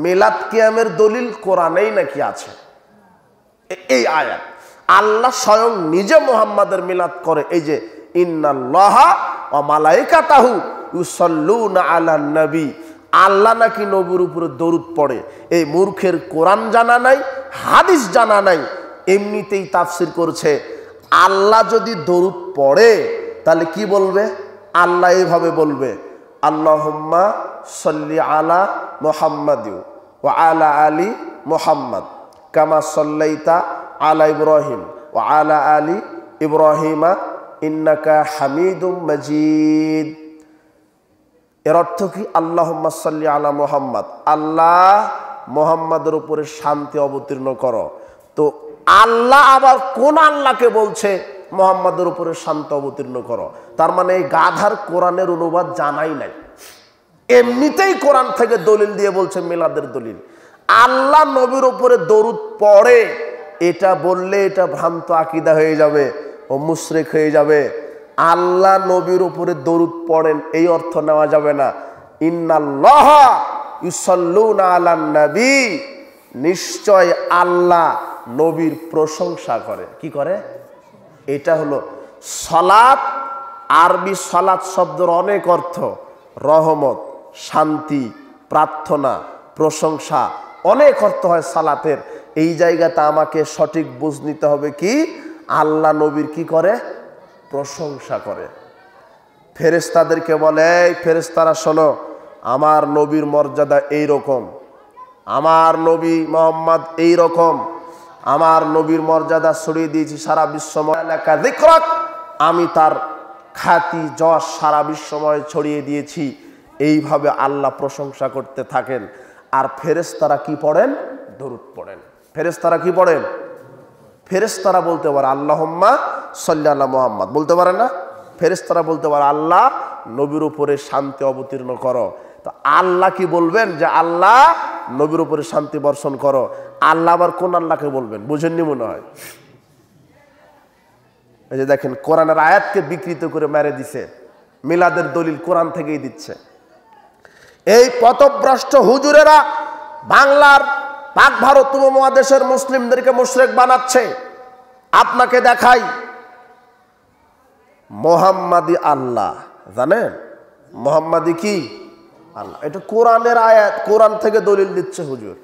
মেলাদ কিয়ামের দলিল কোরআনেই নাকি আছে। এই আয়াত আল্লাহ স্বয়ং নিজে মুহাম্মাদের মিলাদ করে। এই যে ইন্নাল্লাহা ওয়া মালাইকাতাহু ইউসাল্লুনা আলান নবী, আল্লাহ নাকি নবীর উপরে দরুদ পড়ে। এই মূর্খের কোরআন জানা নাই, হাদিস জানা নাই, এমনিতেই তাফসির করছে। আল্লাহ যদি দরুদ পড়ে তাহলে কি বলবে? আল্লাহ এইভাবে বলবে, আল্লাহুম্মা সাল্লি আলা মুহাম্মাদ ওয়া আলা আলি মুহাম্মাদ কামা সাল্লাইতা আলা ইব্রাহিম ওয়া আলা আলি ইব্রাহিমা ইন্নাকা হামিদুম মাজিদ। এর অর্থ কি? আল্লাহুম্মা সাল্লি আলা মুহাম্মাদ, আল্লাহ মুহাম্মাদের উপরে শান্তি অবতীর্ণ করো। তো আল্লাহ আবার কোন আল্লাহকে বলছে মুহাম্মাদের উপরে শান্তি অবতীর্ণ করো? তার মানে এই গাধার কোরআনের অনুবাদ জানাই নাই, এমনিতেই কোরআন থেকে দলিল দিয়ে বলছে মিলাদের দলিল। আল্লাহ নবীর উপরে দরুদ পড়ে এটা বললে এটা ভ্রান্ত আকীদা হয়ে যাবে, ও মুশরিক হয়ে যাবে। আল্লাহ নবীর উপরে দরুদ পড়েন এই অর্থ নেওয়া যাবে না। ইন্নাল্লাহা ইউসাল্লুনা আলান নবী, নিশ্চয় আল্লাহ নবীর প্রশংসা করে। কি করে? এটা হলো সালাত। আরবি সালাত শব্দের অনেক অর্থ, রহমত, শান্তি, প্রার্থনা, প্রশংসা, অনেক অর্থ হয় সালাতের। এই জায়গাতে আমাকে সঠিক বুঝ নিতে হবে কি আল্লাহ নবীর কি করে? প্রশংসা করে। ফেরেশতাদেরকে বলে, এই ফেরেশতারা শোনো, আমার নবীর মর্যাদা এই রকম, আমার নবী মুহাম্মদ এই রকম, আমার নবীর মর্যাদা ছড়িয়ে দিয়েছি সারা বিশ্বময়। আমি তার খ্যাতি যশ সারা বিশ্বময় ছড়িয়ে দিয়েছি। এইভাবে আল্লাহ প্রশংসা করতে থাকেন। আর ফেরেশতারা কি পড়েন? দরুদ পড়েন। ফেরেশতারা কি পড়েন? ফেরেশতারা বলতে পারে আল্লাহুম্মা সাল্লি আলা মুহাম্মাদ, বলতে পারে না? ফেরেশতারা বলতে পারে আল্লাহ নবীর উপরে শান্তি অবতীর্ণ করো। তো আল্লাহ কি বলবেন যে আল্লাহ নবীর উপরে শান্তি বর্ষণ করো। আল্লাহ আবার কোন আল্লাহকে বলবেন? বুঝেননি মনে হয়। এই যে দেখেন, কোরআনের আয়াতকে বিকৃত করে মেরে দিছে, মিলাদের দলিল কোরআন থেকেই দিচ্ছে। এই পথভ্রষ্ট হুজুরেরা বাংলার পাক ভারত উপমহাদেশের মুসলিমদেরকে মুশরিক বানাচ্ছে। আপনাকে দেখাই, মোহাম্মদী আল্লাহ, জানেন মোহাম্মদী কি? আল্লাহ। এটা কোরআনের আয়াত, কোরআন থেকে দলিল দিচ্ছে হুজুর।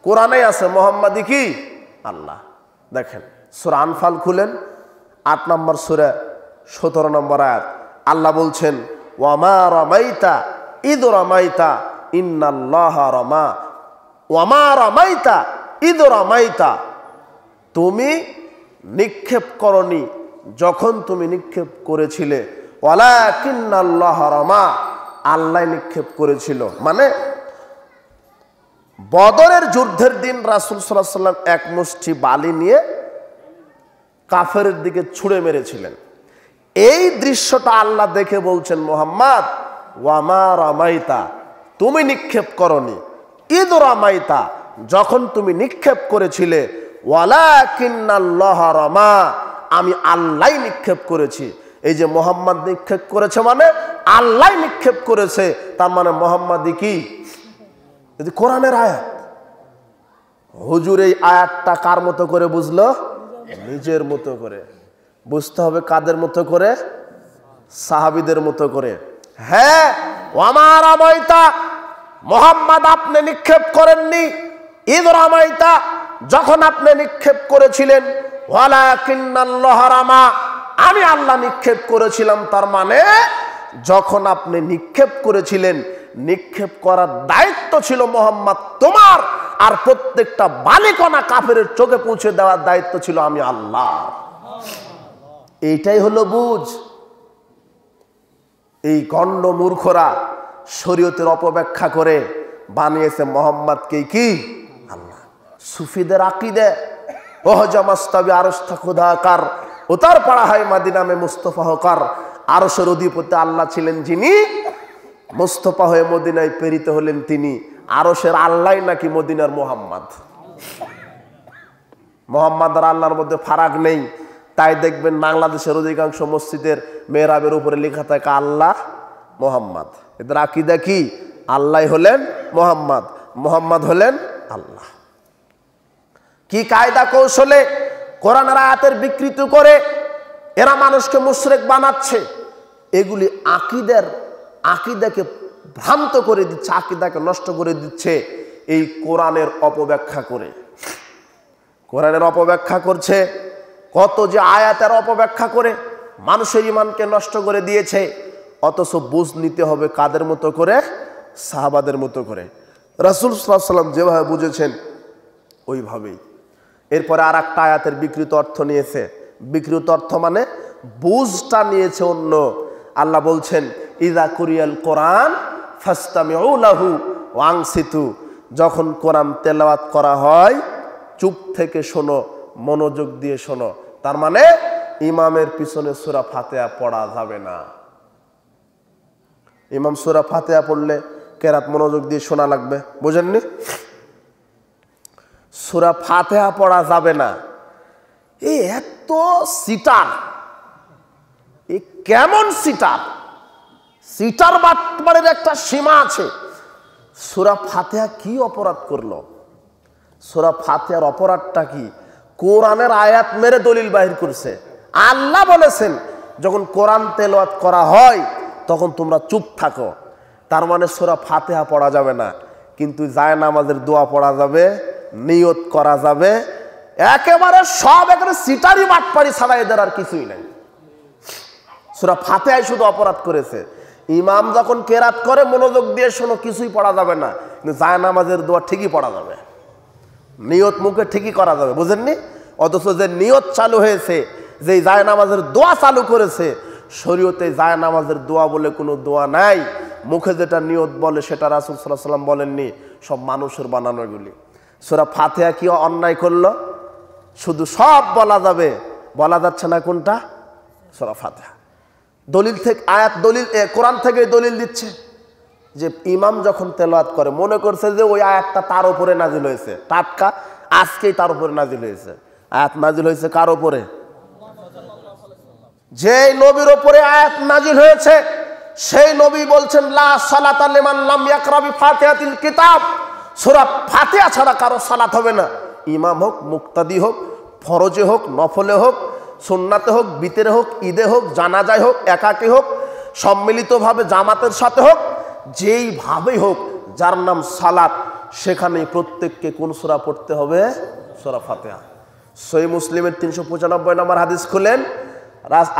কোরআনে আছে মোহাম্মদী কি? আল্লাহ। দেখেন সূরা আনফাল খুলেন, ৮ নম্বর সূরা ১৭ নম্বর আয়াত। আল্লাহ বলছেন, ওয়ামা রামাইতা ইদ রামাইতা ইন্নাল্লাহা রামা, ওয়ামা রামাইতা ইদ রামাইতা, তুমি নিক্ষেপ করনি যখন তুমি নিক্ষেপ করেছিলে, ওয়ালাকিন্নাল্লাহা রামা, আল্লাহ নিক্ষেপ করেছিল। মানে বদরের যুদ্ধের দিন রাসূল সাল্লাল্লাহু আলাইহি ওয়াসাল্লাম এক মুষ্টি বালি নিয়ে কাফেরের দিকে ছুঁড়ে মেরেছিলেন। এই দৃশ্যটা আল্লাহ দেখে বলছেন, মুহাম্মদ ওয়ামা রামাইতা, তুমি নিক্ষেপ করনি, ইদ রামাইতা, যখন তুমি নিক্ষেপ করেছিলে, ওয়ালাকিন্নাল্লাহা রামা, আমি আল্লাহ নিক্ষেপ করেছি। এই যে মুহাম্মদ নিক্ষেপ করেছে মানে আল্লাহ নিক্ষেপ করেছে, তার মানে মুহাম্মদই কি? যদি কোরআনের আয়াত। হুজুর এই আয়াতটা কার মতো করে বুঝলো? নিজের মতো করে। বুঝতে হবে কাদের মতো করে? সাহাবীদের মতো করে। হ্যাঁ, ওয়ামা রামাইতা, মুহাম্মদ আপনি নিক্ষেপ করেননি, ইদ রামাইতা, যখন আপনি নিক্ষেপ করেছিলেন, ওয়ালাকিন্নাল্লাহা রামা, আমি আল্লাহ নিক্ষেপ করেছিলাম। তার মানে যখন আপনি নিক্ষেপ করেছিলেন, নিক্ষেপ করার দায়িত্ব ছিল মুহাম্মদ তোমার, আর প্রত্যেকটা বালিকণা কাফেরের চোখে পৌঁছে দেওয়ার দায়িত্ব ছিল আমি আল্লাহ। এইটাই হলো বুঝ। এই গণ্ড মূর্খরা শরীয়তের অপব্যাখ্যা করে বানিয়েছে মুহাম্মদকে কি? আল্লাহ। সুফিদের আকীদা ওহজা মাস্তাবি আরশতা খুদাকার, উতার পড়া হয় মদিনা মে মুস্তফা হকার, আরশের অধিপতি আল্লাহ ছিলেন যিনি, মুস্তফা হয়ে মদিনায় প্রেরিত হলেন তিনি। আরশের আল্লাহ নাকি মদিনার মুহাম্মদ? মুহাম্মদ আর আল্লাহর মধ্যে ফারাক নেই। তাই দেখবেন বাংলাদেশের অধিকাংশ মসজিদের মেহরাবের উপরে লেখা থাকে আল্লাহ মুহাম্মদ। এদের আকীদা কি? আল্লাহ হলেন মুহাম্মদ, মুহাম্মদ হলেন আল্লাহ। কি কায়দা কৌশলে কোরআনের আয়াতের বিকৃত করে এরা মানুষকে মুশরিক বানাচ্ছে। এগুলি আকীদাকে ভ্রান্ত করে দিচ্ছে, আকীদাকে নষ্ট করে দিচ্ছে এই কোরআনের অপব্যাখ্যা করে। কোরআনের অপব্যাখ্যা করছে, কত যে আয়াতের অপব্যাখ্যা করে মানুষের ঈমানকে নষ্ট করে দিয়েছে। অথচ বুঝ নিতে হবে কাদের মতো করে? সাহাবাদের মতো করে। রাসূল সাল্লাল্লাহু আলাইহি ওয়াসাল্লাম যেভাবে বুঝেছেন ওইভাবেই। এরপরে আর একটা আয়াতের বিকৃত অর্থ নিয়েছে। বিকৃত অর্থ মানে বুঝটা নিয়েছে অন্য। আল্লাহ বলছেন, ইযা কুরিয়াল কোরআন ফাসতামিউ লাহু ওয়া আনসিতু, যখন কোরআন তেলাওয়াত করা হয় চুপ থেকে শোনো, মনোযোগ দিয়ে শোনো। তার মানে ইমামের পিছনে সূরা ফাতিহা পড়া যাবে না। ইমাম সূরা ফাতিহা পড়লে কেরাত মনোযোগ দিয়ে শোনা লাগবে, বুঝেননি? সূরা ফাতিহা পড়া যাবে না। এই এত সিটার, এই কেমন সিটার? সিটার বাটপাড়ের একটা সীমা আছে। সূরা ফাতিহা কি অপরাধ করলো? সূরা ফাতিহার অপরাধটা কি? কোরআনের আয়াত মেরে দলিল বাহির করছে। আল্লাহ বলেছেন যখন কোরআন তেলাওয়াত করা হয় তখন তোমরা চুপ থাকো। তার মানে সূরা ফাতিহা পড়া যাবে না, কিন্তু জায়নামাজের দোয়া পড়া যাবে, নিয়ত করা যাবে। একেবারে সব একেবারে সিটারি বাটপাড়ি ছাড়া এদের আর কিছুই নাই। সূরা ফাতিহায় শুধু অপরাধ করেছে। ইমাম যখন কেরাত করে মনোযোগ দিয়ে শোনো, কিছুই পড়া যাবে না, কিন্তু জায়নামাজের দোয়া ঠিকই পড়া যাবে, নিয়ত মুখে ঠিকই করা যাবে, বুঝেননি? অথচ যে নিয়ত চালু হয়েছে, যে জায়নামাজের দোয়া চালু করেছে, শরীয়তে জায়নামাজের দোয়া বলে কোনো দোয়া নাই। মুখে যেটা নিয়ত বলে সেটা রাসূল সাল্লাল্লাহু আলাইহি ওয়াসাল্লাম বলেননি, সব মানুষের বানানো এগুলি। সূরা ফাতিহা কি অন্যায় করলো? শুধু সব বলা যাবে, বলা যাচ্ছে না কোনটা? সূরা ফাতিহা। দলিল থেকে আয়াত, দলিল কোরআন থেকে দলিল দিচ্ছে। যে ইমাম যখন তেলাওয়াত করে মনে করছে যে ওই আয়াতটা তার উপরে নাজিল হয়েছে, টাটকা আজকেই তার উপরে নাজিল হয়েছে। আয়াত নাজিল হয়েছে কার উপরে? যে নবীর উপরে আয়াত নাজিল হয়েছে সেই নবী বলছেন লা সালাতা লিমান লাম ইয়াকরা বিফাতিহাতিল কিতাব, সূরা ফাতিহা ছাড়া কারো সালাত হবে না। ইমাম হোক, মুক্তাদি হোক, ফরজে হোক, নফলে হোক, সুন্নাতে হোক, বিতেরে হোক, ঈদে হোক, জানাজায় হোক, একাকী হোক, সম্মিলিতভাবে জামাতের সাথে হোক, যেইভাবেই হোক, যার নাম সালাত সেখানে প্রত্যেককে কোন সূরা পড়তে হবে? সূরা ফাতিহা। সহিহ মুসলিমের 395 নম্বর হাদিস খুলেন,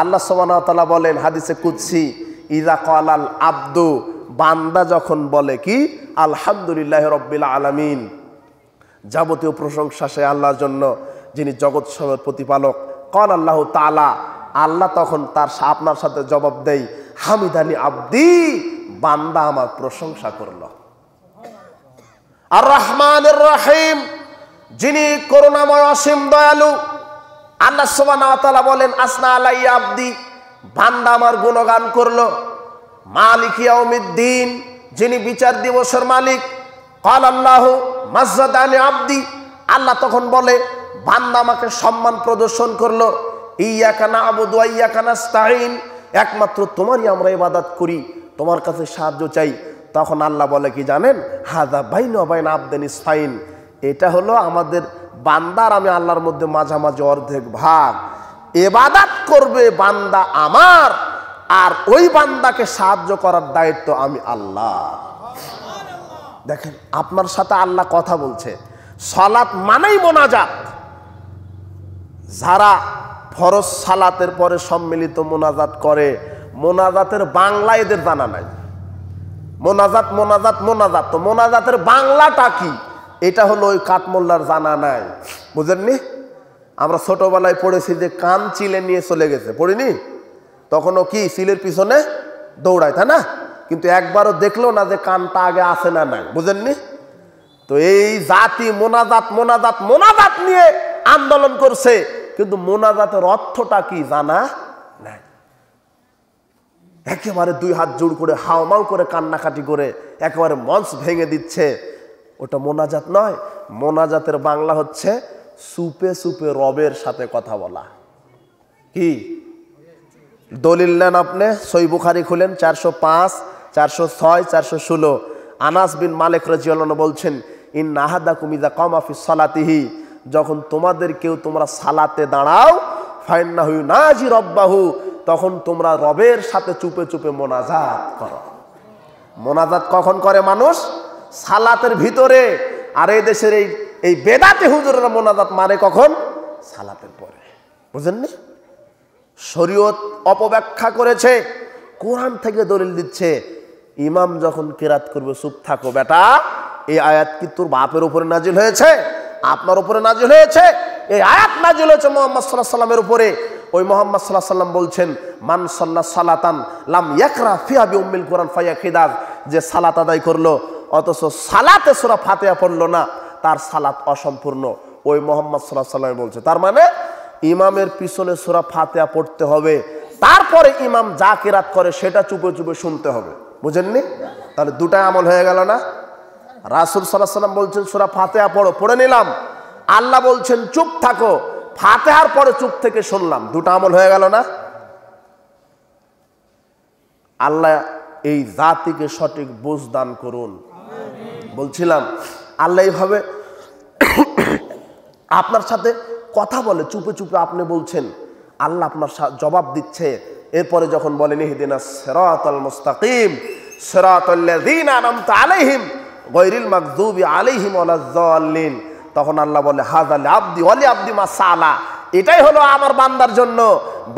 আল্লাহ সুবহানাহু ওয়া তাআলা বলেন হাদিসে কুদসি, ইযা ক্বালাল আবদু, বান্দা যখন বলে কি আলহামদুলিল্লাহি রাব্বিল আলামিন, যাবতীয় প্রশংসা সে আল্লাহর জন্য যিনি জগৎ সবের প্রতিপালক। ক্বাল আল্লাহু তাআলা, আল্লাহ তখন তার আপনার সাথে জবাব দেয় হামিদানি আব্দি, বান্দা আমার প্রশংসা করলো। আর রহমানির রহিম, যিনি করুণাময় অসীম দয়ালু, আল্লাহ সুবহানাহু ওয়া তাআলা বলেন আসনা আলাইয়া আব্দি, বান্দা আমার গুণগান করলো। মালিক ইয়াউমিদ্দিন, যিনি বিচার দিবসের মালিক। ক্বাল আল্লাহু মাজ্জাদানি আব্দি, আল্লাহ তখন বলে বান্দা আমাকে সম্মান প্রদর্শন করলো। ইয়্যাকা না'বুদু ওয়া ইয়্যাকা নাস্তাঈন, একমাত্র তোমারই আমরা ইবাদত করি, তোমার কাছে সাহায্য চাই। তখন আল্লাহ বলে কি জানেন? হাযা বাইনা ওয়া বাইনা আবদিন ইসফাইন, এটা হলো আমাদের বান্দার আমি আল্লাহর মধ্যে মাঝামাঝি অর্ধেক ভাগ। ইবাদত করবে বান্দা আমার, আর ওই বান্দাকে সাহায্য করার দায়িত্ব আমি আল্লাহ। দেখেন আপনার সাথে আল্লাহ কথা বলছে। সালাত মানেই মোনাজাত। যারা ফরজ সালাতের পরে সম্মিলিত মোনাজাত করে, মোনাজাতের বাংলা এদের জানা নাই। মোনাজাত মোনাজাত মোনাজাত, তো মোনাজাতের বাংলাটা কি এটা হলো ওই কাঠমোল্লার জানা নাই। বুঝেননি? আমরা ছোটবেলায় পড়েছি যে কান চিলে নিয়ে চলে গেছে, পড়িনি? তখনও কি চিলের পিছনে দৌড়ায়, তাই না? কিন্তু একবারও দেখলো না যে কানটা আগে আছে না নাই। বুঝেননি? তো এই জাতি মোনাজাত মোনাজাত মোনাজাত নিয়ে আন্দোলন করছে, কিন্তু মোনাজাতের অর্থটা কি জানা নাই। একেবারে দুই হাত জোড় করে হাওমাও করে কান্নাকাটি করে একেবারে মঞ্চ ভেঙে দিচ্ছে। ওটা মোনাজাত নয়। মোনাজাতের বাংলা হচ্ছে সুপে সুপে রবের সাথে কথা বলা। কি দলিল নেন আপনি? সহিহ বুখারী খুলেন 405, 406, 416। আনাস বিন মালিক রাদিয়াল্লাহু আনহু বলছেন ইন্না আহাদাকুম ইযা কামা ফিস সালাতিহি, যখন তোমাদের কেউ তোমরা সালাতে দাঁড়াও, ফাইন্নাহু ইউনাজি রাব্বাহু, তখন তোমরা রবের সাথে চুপে চুপে মোনাজাত করো। মোনাজাত কখন করে মানুষ? সালাতের ভিতরে। আর এই দেশের এই বেদাতি হুজুরেরা মোনাজাত মারে কখন? সালাতের পরে। বুঝেননি? শরীয়ত অপব্যাখ্যা করেছে, কোরআন থেকে দলিল দিচ্ছে। ইমাম যখন কিরাত করবে চুপ থাকো বেটা। এই আয়াত কি তোর বাপের উপরে নাজিল হয়েছে? আপনার উপরে নাজিল হয়েছে? এই আয়াত নাজিল হয়েছে মুহাম্মদ সাল্লাল্লাহু আলাইহি ওয়াসাল্লামের উপরে। ওই মুহাম্মদ সাল্লাল্লাহু আলাইহি ওয়াসাল্লাম বলছেন মান সাল্লা সালাতান লাম ইয়াকরা ফিহা বিউম্মিল কোরআন ফায়াখিদাজ, যে সালাত আদায় করলো অথচ সালাতে সূরা ফাতিহা পড়লো না, তার সালাত অসম্পূর্ণ। ওই মুহাম্মদ সাল্লাল্লাহু আলাইহি ওয়াসাল্লাম বলছে। তার মানে ইমামের পিছনে সূরা ফাতিহা পড়তে হবে, তারপরে ইমাম যা কিরাত করে সেটা চুপে চুপে শুনতে হবে। বুঝেননি? তাহলে দুটাই আমল হয়ে গেল না? রাসূল সাল্লাল্লাহু আলাইহি ওয়াসাল্লাম বলছেন সূরা ফাতিহা পড়ো, পড়ে নিলাম। আল্লাহ বলছেন চুপ থাকো, ফাতিহার পরে চুপ থেকে শুনলাম। দুটো আমল হয়ে গেল না? আল্লাহ এই জাতিকে সঠিক বুঝ দান করুন। বলছিলাম আল্লাহ এইভাবে আপনার সাথে কথা বলে চুপে চুপে, আপনি বলছেন, আল্লাহ আপনার জবাব দিচ্ছে। এরপরে যখন বলেন ইহদিনাস সিরাতাল মুস্তাকিম সিরাতাল্লাযীনা আনআমতা আলাইহিম গায়রিল মাগযুবি আলাইহিম ওয়ালাজ যাল্লিন, তখন আল্লাহ বলে হাযা লিআবদি ওয়া লিআবদি মা সালা, এটাই হলো আমার বান্দার জন্য।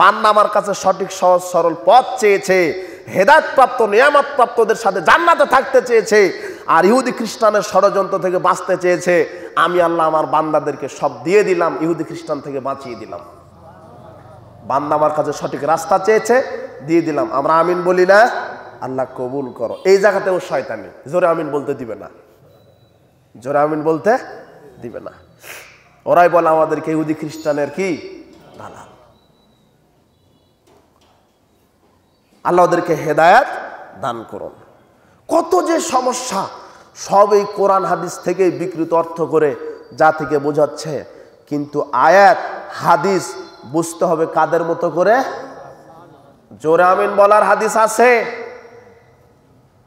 বান্দা আমার কাছে সঠিক সহজ সরল পথ চেয়েছে, হেদায়েত প্রাপ্ত নিয়ামত প্রাপ্তদের সাথে জান্নাতে থাকতে চেয়েছে, আর ইহুদি খ্রিস্টানের ষড়যন্ত্র থেকে বাঁচতে চেয়েছে। আমি আল্লাহ আমার বান্দাদেরকে সব দিয়ে দিলাম, ইহুদি খ্রিস্টান থেকে বাঁচিয়ে দিলাম। বান্দা আমার কাছে সঠিক রাস্তা চেয়েছে, দিয়ে দিলাম। আমরা আমিন বলি না? আল্লাহ কবুল করো। এই জায়গাতেও শয়তানি জোরে আমিন বলতে দিবে না, জোরে আমিন বলতে দিবে না। ওরাই বলে আমাদেরকে ইহুদি খ্রিস্টানের কি দালাল। আল্লাহ ওদেরকে হেদায়েত দান করুন। কত যে সমস্যা, সব এই কোরআন হাদিস থেকেই বিকৃত অর্থ করে জাতিকে বোঝাচ্ছে। কিন্তু আয়াত হাদিস বুঝতে হবে কাদের মতো করে? জোরে আমিন বলার হাদিস আছে।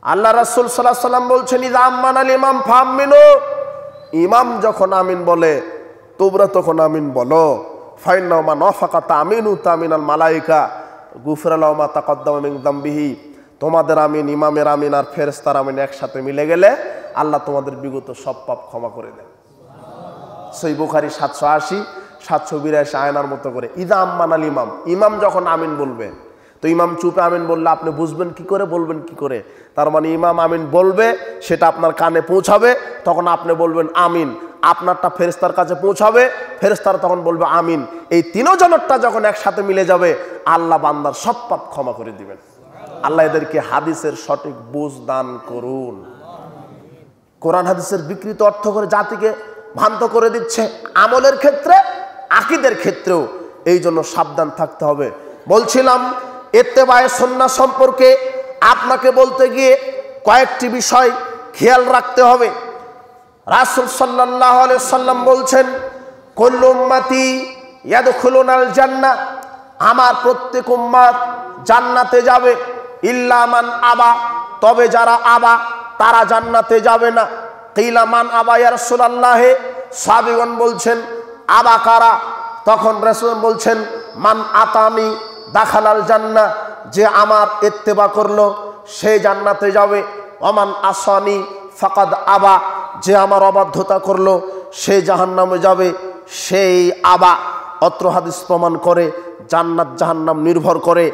আল্লাহ রাসূল সাল্লাল্লাহু আলাইহি ওয়াসাল্লাম বলছেন, ইযা আমানাল ইমাম ফাআমিনু, ইমাম যখন আমিন বলে তোমরা তখন আমিন বলো। ফাইন্না মান ওয়াফাকা তামিনু তামিনাল মালায়েকা গুফিরা লাহু মা তাকাদ্দামা মিন যামবিহি, তোমাদের আমিন, ইমামের আমিন আর ফেরেশতার আমিন একসাথে মিলে গেলে আল্লাহ তোমাদের বিগত সব পাপ ক্ষমা করে দেন। সহিহ বুখারী 780 782 আয়নার মতো করে। ইযা আমানাল ইমাম, ইমাম যখন আমিন বলবে, তো ইমাম চুপে আমিন বললে আপনি বুঝবেন কি করে, বলবেন কি করে? তার মানে ইমাম আমিন বলবে, সেটা আপনার কানে পৌঁছাবে, তখন আপনি বলবেন আমিন, আপনারটা ফেরেশতার কাছে পৌঁছাবে, ফেরেশতারা তখন বলবে আমিন। এই তিনজনেরটা যখন একসাথে মিলে যাবে আল্লাহ বান্দার সব পাপ ক্ষমা করে দিবেন। আল্লাহ এদেরকে হাদিসের সঠিক বুঝ দান করুন। কোরআন হাদিসের বিকৃত অর্থ করে জাতিকে ভ্রান্ত করে দিচ্ছে, আমলের ক্ষেত্রে, আকীদার ক্ষেত্রেও। এই জন্য সাবধান থাকতে হবে। বলছিলাম ইত্তেবায়ে সুন্নাহ সম্পর্কে আপনাকে বলতে গিয়ে কয়েকটি বিষয় খেয়াল রাখতে হবে। রাসূল সাল্লাল্লাহু আলাইহি সাল্লাম বলছেন, কুল্লু উম্মতি ইয়াদখুলুনাল জান্নাহ, আমার প্রত্যেক উম্মত জান্নাতে যাবে, ইল্লা মান আবা, তবে যারা আবা তারা জান্নাতে যাবে না। কিলা মান আবা ইয়া রাসূলুল্লাহ, সাহাবীগণ বলছেন আবা কারা? তখন রাসূল বলছেন মান আতানি দাখালাল জান্নাহ, যে আমার ইত্তেবা করলো সে জান্নাতে যাবে। ওমান আসানি ফাকাদ আবা, যে আমার অবাধ্যতা করলো সে জাহান্নামে যাবে, সেই আবা। অত্র হাদিস প্রমাণ করে জান্নাত জাহান্নাম নির্ভর করে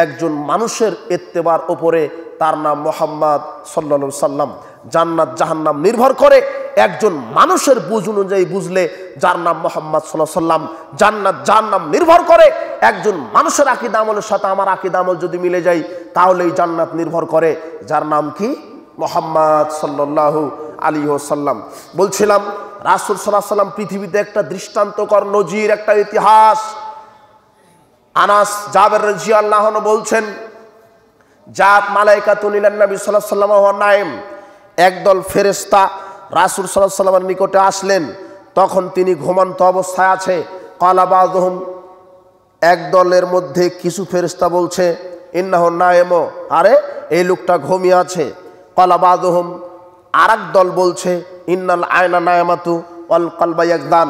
একজন মানুষের ইত্তেবার উপরে, তার নাম মুহাম্মদ সাল্লাল্লাহু আলাইহি সাল্লাম। জান্নাত জাহান্নাম নির্ভর করে একজন মানুষের বুঝ অনুযায়ী বুঝলে, যার নাম মুহাম্মদ সাল্লাল্লাহু আলাইহি সাল্লাম। জান্নাত জাহান্নাম নির্ভর করে একজন মানুষের আকীদা আমলের সাথে আমার আকীদা আমল যদি মিলে যায়, তাহলেই জান্নাত নির্ভর করে, যার নাম কি? মুহাম্মদ সাল্লাল্লাহু আলাইহি ওয়াসাল্লাম। বলছিলাম রাসূল সাল্লাল্লাহু আলাইহি ওয়াসাল্লাম পৃথিবীতে একটা দৃষ্টান্তকর নজির, একটা ইতিহাস। আনাস জাবের রাদিয়াল্লাহু আনহু বলছেন, জাত মালায়েকাতুন ইলান নবী সাল্লাল্লাহু আলাইহি ওয়াসাল্লাম ওয়া নাইম, একদল ফেরেশতা রাসূল সাল্লাল্লাহু আলাইহি ওয়াসাল্লামের নিকটে আসলেন, তখন তিনি ঘুমন্ত অবস্থায় আছে। ক্বালা বাযুহুম, এক দলের মধ্যে কিছু ফেরেশতা বলছে ইন্নাহু নাইম, আরে এই লোকটা ঘুমিয়ে আছে। ক্বালা বাযুহুম, আরেক দল বলছে ইন্নাল আয়না নায়ামাতু ওয়াল কলবা ইয়াকদান,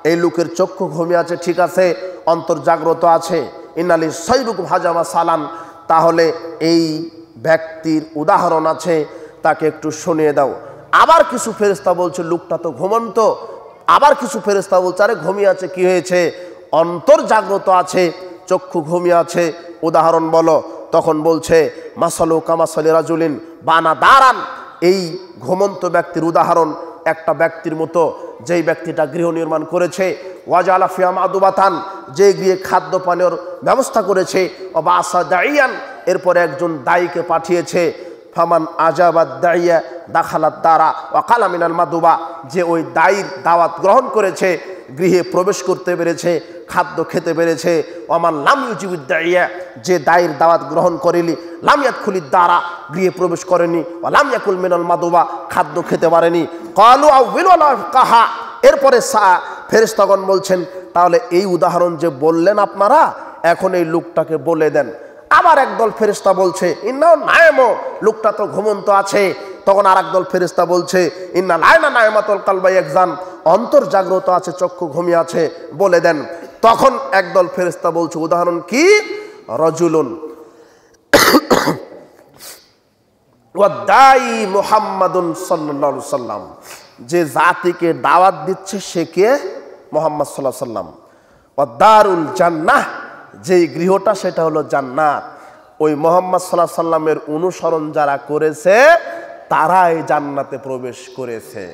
এই লোকের চক্ষু ঘুমিয়ে আছে, ঠিক আছে, অন্তর জাগ্রত আছে। ইন্নালি সাইরুকুম হাজামা সালান, তাহলে এই ব্যক্তির উদাহরণ আছে, তাকে একটু শুনিয়ে দাও। আবার কিছু ফেরেশতা বলছে লোকটা তো ঘুমন্ত। আবার কিছু ফেরেশতা বলছে আরে ঘুমিয়ে আছে, কি হয়েছে? অন্তর জাগ্রত আছে, চক্ষু ঘুমিয়ে আছে, উদাহরণ বলো। তখন বলছে মাসালু কামাসালি রাজুলিন বানা দারান, এই ঘুমন্ত ব্যক্তির উদাহরণ একটা ব্যক্তির মতো, যেই ব্যক্তিটা গৃহ নির্মাণ করেছে। ওয়াজালা ফিয়া মাদুবাতান, যে গৃহে খাদ্য পানীয়র ব্যবস্থা করেছে। ওয়াবাসা দাইয়ান, এরপরে একজন দায়ীকে পাঠিয়েছে। ফামান আজাবাদ দাইয়া দাখালাত দারা ওয়া কালা মিনাল মাদুবা, যে ওই দায়ীর দাওয়াত গ্রহণ করেছে, গৃহে প্রবেশ করতে পেরেছে, খাদ্য খেতে পেরেছে। ওমান লাম ইউজিবুদ দাইয়া, যে দায়ীর দাওয়াত গ্রহণ করেনি, লাম ইয়াদখুলিদ দারা, গৃহে প্রবেশ করেনি। ওয়া লাম ইয়াকুল মিনাল মাদুবা, খাদ্য খেতে পারেনি। ক্বালু আউযিলু কাহা, এরপরে ফেরেশতাগণ বলছেন তাহলে এই উদাহরণ যে বললেন আপনারা, এখন এই লোকটাকে বলে দেন। আবার একদল ফেরেশতা বলছে ইন্নাহু নাইম, লোকটা তো ঘুমন্ত আছে। তখন আর একদল ফেরেশতা বলছে ইন্নাল আয়না নাইমাতুল কলবা ইয়াকজান, অন্তর জাগ্রত আছে, চক্ষু ঘুমিয়ে আছে, বলে দেন। তখন একদল ফেরেশতা বলছে উদাহরণ কি? রাজুলুন ওয়াদাই মুহাম্মাদুন সাল্লাল্লাহু আলাইহি সাল্লাম, যে জাতিকে দাওয়াত দিচ্ছে সে কে? মুহাম্মদ সাল্লাল্লাহু আলাইহি সাল্লাম। ওয়াদারুল জান্নাহ, যেই গৃহটা সেটা হলো জান্নাত। ওই মুহাম্মদ সাল্লাল্লাহু আলাইহি সাল্লামের অনুসরণ যারা করেছে তারাই জান্নাতে প্রবেশ করেছে।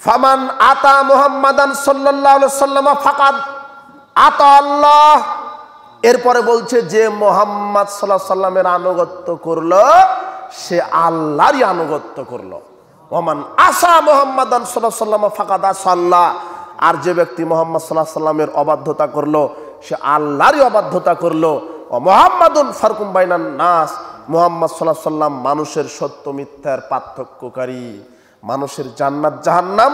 ফামান আতা মুহাম্মাদান সাল্লাল্লাহু আলাইহি সাল্লাম ফাকাদ আতা আল্লাহ, এরপরে বলছে যে মুহাম্মদ সাল্লাল্লাহু আলাইহি সাল্লামের আনুগত্য করলো সে আল্লাহরই আনুগত্য করলো। ওমান আসা মুহাম্মাদান সাল্লাল্লাহু আলাইহি সাল্লাম ফাকাদ আসাল্লাহ, আর যে ব্যক্তি মুহাম্মদ সাল্লাল্লাহু আলাইহি সাল্লামের অবাধ্যতা করলো সে আল্লাহরই অবাধ্যতা করলো। ও মুহাম্মাদুন ফারকুম বাইনান নাস, মুহাম্মদ সাল্লাল্লাহু আলাইহি ওয়াসাল্লাম মানুষের সত্য মিথ্যার পার্থক্যকারী। মানুষের জান্নাত জাহান্নাম,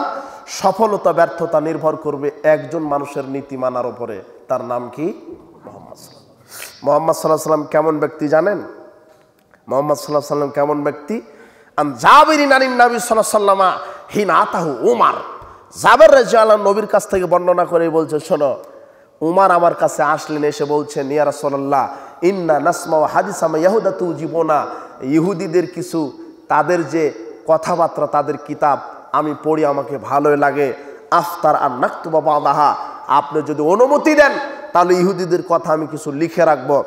সফলতা ব্যর্থতা নির্ভর করবে একজন মানুষের নীতি মানার উপরে। তার নাম কি? মুহাম্মদ সাল্লাল্লাহু আলাইহি ওয়াসাল্লাম কেমন ব্যক্তি জানেন? মুহাম্মদ সাল্লাল্লাহু আলাইহি ওয়াসাল্লাম কেমন ব্যক্তি? আন জাবিরিন আনিন নবী সাল্লাল্লাহু আলাইহি ওয়াসাল্লাম হিনা আতাহু উমার। জাবের রাদিয়াল্লাহু আনহু নবীর কাছ থেকে বর্ণনা করে বলছে, শোনো, উমার আমার কাছে আসলেন, এসে বলছেন, ইয়া রাসূলুল্লাহ ইন্না নাসমা হাদিসা মা ইয়াহুদাতু জীবনা, ইহুদিদের কিছু তাদের যে কথাবার্তা, তাদের কিতাব আমি পড়ি, আমাকে ভালোই লাগে। আফতার আর নাকতুবা বাদাহা, আপনি যদি অনুমতি দেন তাহলে ইহুদিদের কথা আমি কিছু লিখে রাখবো।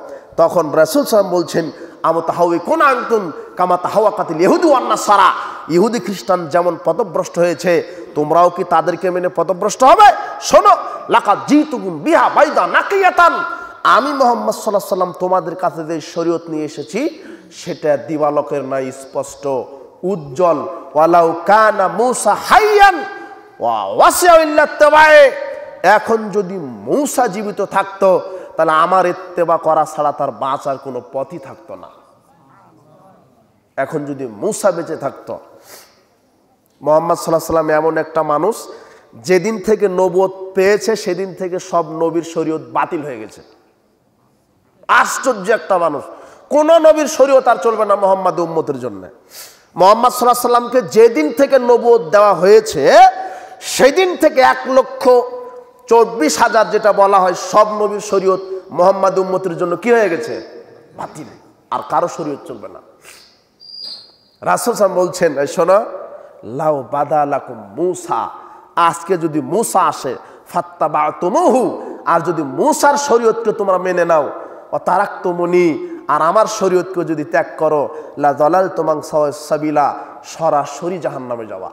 তখন রাসূল সাল্লাল্লাহু বলছেন, আমতাহাউই কোন আনতুম কামা তাহাওয়াকাতিল ইহুদি ওয়ান নাসারা, ইহুদি খ্রিস্টান যেমন পথভ্রষ্ট হয়েছে তোমরাও কি তাদেরকে মেনে পথভ্রষ্ট হবে? শোনো, লাকাদ জিতুকুম বিহা বাইদা নাকিয়াতান, আমি মুহাম্মদ সাল্লাল্লাহু আলাইহি ওয়াসাল্লাম তোমাদের কাছে যে শরীয়ত নিয়ে এসেছি সেটা দিবালোকের ন্যায় স্পষ্ট উজ্জ্বল। ওয়ালাউ কানা মূসা হাইয়ান ওয়া ওয়াসিয়া ইল্লাত্তিবায়ে, এখন যদি মূসা জীবিত থাকতো তাহলে আমার ইত্তেবা করা ছাড়া তার বাঁচার কোনো পথই থাকতো না। এখন যদি মূসা বেঁচে থাকতো। মুহাম্মদ সাল্লাল্লাহু আলাইহি ওয়াসাল্লাম এমন একটা মানুষ, যেদিন থেকে নবুয়ত পেয়েছে সেদিন থেকে সব নবীর শরীয়ত বাতিল হয়ে গেছে। আশ্চর্য একটা মানুষ, কোন নবীর শরীয়ত আর চলবে না মুহাম্মদ উম্মতের জন্য। মুহাম্মদ সাল্লাল্লাহু আলাইহি ওয়াসাল্লামকে যেদিন থেকে নবুয়ত দেওয়া হয়েছে সেদিন থেকে 1,24,000 যেটা বলা হয় সব নবীর শরীয়ত মুহাম্মদ উম্মতের জন্য কি হয়ে গেছে? বাতিল। আর কারো শরীয়ত চলবে না। রাসূল সাল্লাল্লাহু বলছেন, শোনো, লাউ বাদালাকুম মূসা, আজকে যদি মূসা আসে, ফাত্তাবাতুমুহু, আর যদি মূসার শরীয়তকে তোমরা মেনে নাও, ও তারাকতুমুনি, আর আমার শরীয়তকে যদি ত্যাগ করো, লা যালালতুম আন সাওয়াস সাবিলা, সরাসরি জাহান্নামে যাওয়া।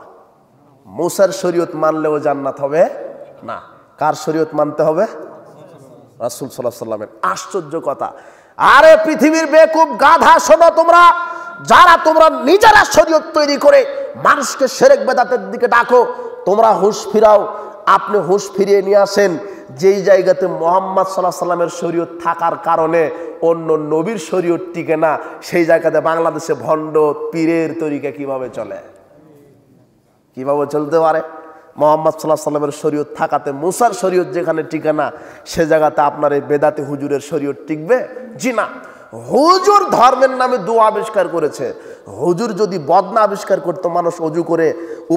মূসার শরীয়ত মানলেও জান্নাত হবে না। কার শরীয়ত মানতে হবে? রাসূল সাল্লাল্লাহু আলাইহি ওয়াসাল্লামের। আশ্চর্য কথা। আরে পৃথিবীর বেকুব গাধা, শোনো, যারা তোমরা নিজেরা শরীয়ত তৈরি করে মানুষকে শিরক বেদাতের দিকে ডাকো, তোমরা হুঁশ ফিরাও। আপনি হুঁশ ফিরিয়ে নিয়ে আসেন যেই জায়গাতে মুহাম্মদ সাল্লাল্লাহু আলাইহি ওয়াসাল্লামের শরীয়ত থাকার কারণে অন্য নবীর শরীয়ত টিকে না, সেই জায়গাতে বাংলাদেশে ভণ্ড পীরের তরিকা কিভাবে চলে? কিভাবে চলতে পারে? মুহাম্মদ সাল্লাল্লাহু আলাইহি ওয়াসাল্লামের শরীয়ত থাকাতে মূসার শরীয়ত যেখানে টিকে না, সে জায়গাতে আপনার এই বেদাতি হুজুরের শরীয়ত টিকবে? জি না। হুজুর ধর্মের নামে দোয়া আবিষ্কার করেছে। হুজুর যদি বদনা আবিষ্কার করতো, মানুষ অজু করে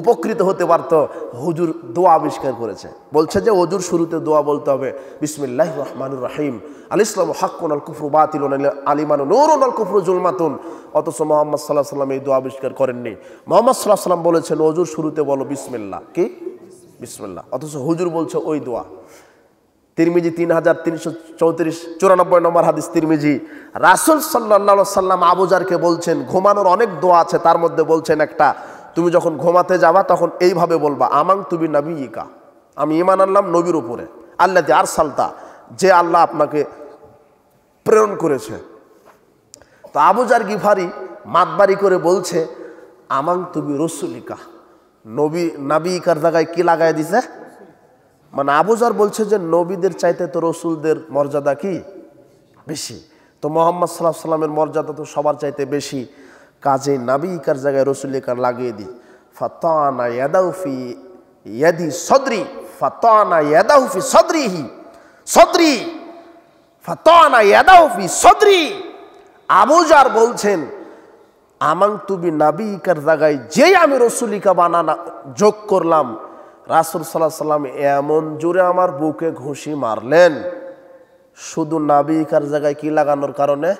উপকৃত হতে পারতো, হুজুর দোয়া আবিষ্কার করেছে। বলছে যে অজুর শুরুতে দোয়া বলতে হবে, বিসমিল্লাহির রহমানির রহিম, আল ইসলামু হাক্কুন আল কুফরু বাতিলুন আল ঈমানু নূরুন আল কুফরু যুলমাতুন। অথচ মুহাম্মদ সাল্লাল্লাহু আলাইহি ওয়াসাল্লাম এই দোয়া আবিষ্কার করেননি। মুহাম্মদ সাল্লাল্লাহু আলাইহি ওয়াসাল্লাম বলেছেন অজুর শুরুতে বলো বিসমিল্লাহ। কি? বিসমিল্লাহ। অথচ হুজুর বলছে ওই দোয়া। তিরমিজি 3334 নম্বর হাদিস তিরমিজি। রাসূল সাল্লাল্লাহু আলাইহি ওয়াসাল্লাম আবু জারকে বলছেন, ঘুমানোর অনেক দোয়া আছে, তার মধ্যে বলছেন একটা, তুমি যখন ঘুমাতে যাবা তখন এইভাবে বলবা, আমানতু বিনাবিয়িকা, আমি ঈমান আনলাম নবীর উপরে, আল্লাযী আরসালতা, যে আল্লাহ আপনাকে প্রেরণ করেছে। তো আবু জার গিফারি মাতবারি করে বলছে, আমানতু বিরাসূলিকা, নাবিকার জায়গায় কি লাগায় দিছে? মানে আবু জার বলছে যে নবীদের চাইতে তো রসুলদের মর্যাদা কি বেশি, তো মুহাম্মদ সাল্লাল্লাহু আলাইহি ওয়াসাল্লামের মর্যাদা তো সবার চাইতে বেশি, কাজে নাবিকার জায়গায় রসুলিকার লাগিয়ে দিই। ফাতানা ইয়াদাউ ফি ইয়াদি সদরি, ফাতানা ইয়াদাউ ফি সদরিহি, সদরি, ফাতানা ইয়াদাউ ফি সদরি। আবু জার বলছেন, আমানতু বিনাবিকার জায়গায় যেই আমি রসুলিকা বানানা যোগ করলাম, রাসূল সাল্লাল্লাহু আলাইহি ওয়াসাল্লাম এমন জোরে আমার বুকে ঘুষি মারলেন, শুধু নাবিকার জায়গায় কি লাগানোর কারণে।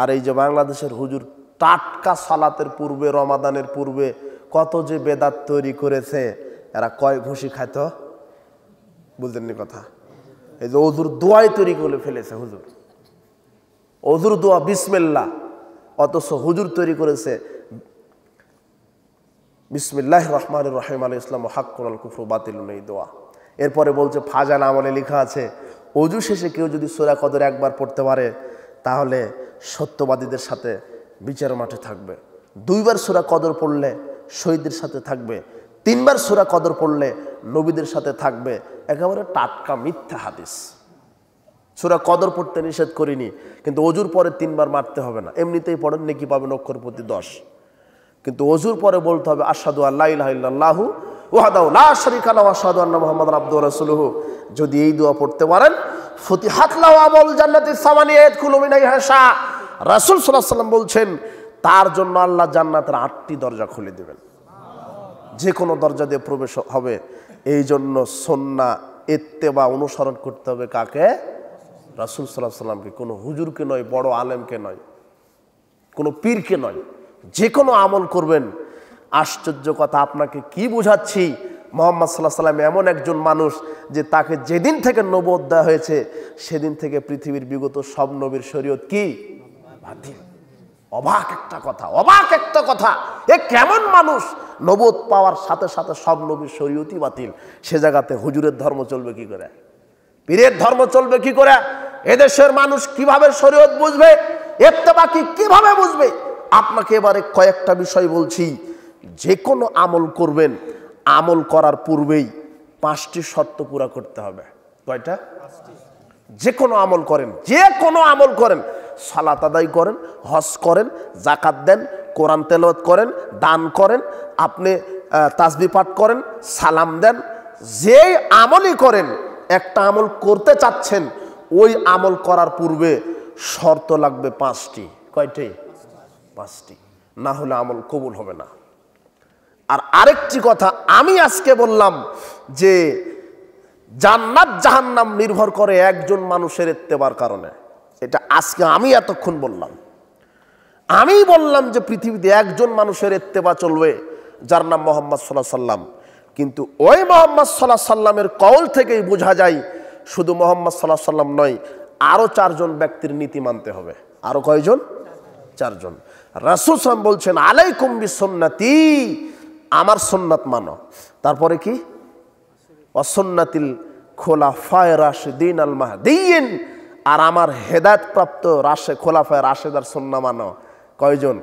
আর এই যে বাংলাদেশের হুজুর টাটকা সালাতের পূর্বে, রমাদানের পূর্বে কত যে বেদাত তৈরি করেছে, এরা কয় ঘুষি খাইত বুঝলেননি কথা? এই যে ওযুর দোয়াই তৈরি করে ফেলেছে হুজুর, ওযুর দোয়া বিসমিল্লাহ, অথচ হুজুর তৈরি করেছে বিসমিল্লাহির রহমানির রহিম, আল ইসলামু হাক্কুন আল কুফরু বাতিলুন, এই দোয়া। এরপরে বলছে ফাজাল আমলে লেখা আছে, অজু শেষে কেউ যদি সূরা কদর একবার পড়তে পারে তাহলে সত্যবাদীদের সাথে বিচার মাঠে থাকবে, 2 বার সূরা কদর পড়লে শহীদদের সাথে থাকবে, 3 বার সূরা কদর পড়লে নবীদের সাথে থাকবে। একেবারে টাটকা মিথ্যা হাদিস। সূরা কদর পড়তে নিষেধ করিনি, কিন্তু অজুর পরে 3 বার মারতে হবে না, এমনিতেই পড়েন নেকি পাবেন অক্ষর প্রতি 10, কিন্তু অজুর পরে বলতে হবে আশহাদু আল্লা ইলাহা ইল্লাল্লাহু ওয়াহদাহু লা শারীকা লাহু ওয়া আশহাদু আন্না মুহাম্মাদান আবদুহু ওয়া রাসূলুহু। যদি এই দোয়া পড়তে পারেন, ফুতিহাত লাহু আবওয়াবুল জান্নাতি সামানিয়া ইয়াদখুলু মিন আইহা শাআ, রাসূল সাল্লাল্লাহু আলাইহি ওয়াসাল্লাম বলছেন তার জন্য আল্লাহ জান্নাতের 8টি দরজা খুলে দেবেন, যে কোনো দরজা দিয়ে প্রবেশ হবে। এই জন্য সুন্নাহ ইত্তেবা অনুসরণ করতে হবে কাকে? রাসূল সাল্লাল্লাহু আলাইহি ওয়াসাল্লামকে, কোনো হুজুরকে নয়, বড় আলেমকে নয়, কোনো পীরকে নয়। যে কোনো আমল করবেন। আশ্চর্য কথা, আপনাকে কি বুঝাচ্ছি, মুহাম্মদ সাল্লাল্লাহু আলাইহি ওয়াসাল্লাম এমন একজন মানুষ যে তাকে যেদিন থেকে নবুয়ত দেওয়া হয়েছে সেদিন থেকে পৃথিবীর বিগত সব নবীর শরীয়ত কি বাতিল। অবাক একটা কথা, অবাক একটা কথা, এ কেমন মানুষ? নবুয়ত পাওয়ার সাথে সাথে সব নবীর শরীয়তই বাতিল। সে জায়গাতে হুজুরের ধর্ম চলবে কি করে? পীরের ধর্ম চলবে কি করে? এদেশের মানুষ কিভাবে শরীয়ত বুঝবে? ইত্তেবা কিভাবে বুঝবে? আপনাকে এবারে কয়েকটা বিষয় বলছি। যে কোনো আমল করবেন, আমল করার পূর্বেই 5টি শর্ত পুরা করতে হবে। কয়টা? যে কোনো আমল করেন, যে কোনো আমল করেন, সালাত আদায় করেন, হজ করেন, যাকাত দেন, কোরআন তেলাওয়াত করেন, দান করেন, আপনি তাসবিহ পাঠ করেন, সালাম দেন, যেই আমলই করেন, একটা আমল করতে চাচ্ছেন, ওই আমল করার পূর্বে শর্ত লাগবে 5টি। কয়টি? 5টি, না হলে আমল কবুল হবে না। আর আরেকটি কথা আমি আজকে বললাম যে জান্নাত জাহান্নাম নির্ভর করে একজন মানুষের ইত্তেবার কারণে। এটা আজকে আমি এতক্ষণ বললাম। আমি বললাম যে পৃথিবীতে একজন মানুষের ইত্তেবা চলবে, যার নাম মুহাম্মদ সাল্লাল্লাহু আলাইহি সাল্লাম। কিন্তু ওই মুহাম্মদ সাল্লাল্লাহু আলাইহি সাল্লামের কওল থেকেই বোঝা যায় শুধু মুহাম্মদ সাল্লাল্লাহু আলাইহি সাল্লাম নয়, আরো 4 জন ব্যক্তির নীতি মানতে হবে। আরো কয়জন? 4 জন। রাসূল সাল্লাল্লাহু বলছেন আলাইকুম বিসুন্নতি, আমার সুন্নাত মানো। তারপরে কি? ওয়া সুন্নাতিল খুলাফায়ে রাশিদিন আল মাহদিয়িন, আর আমার হেদায়েত প্রাপ্ত খোলাফায়ে রাশেদার সুন্নাহ মানো। কয়জন?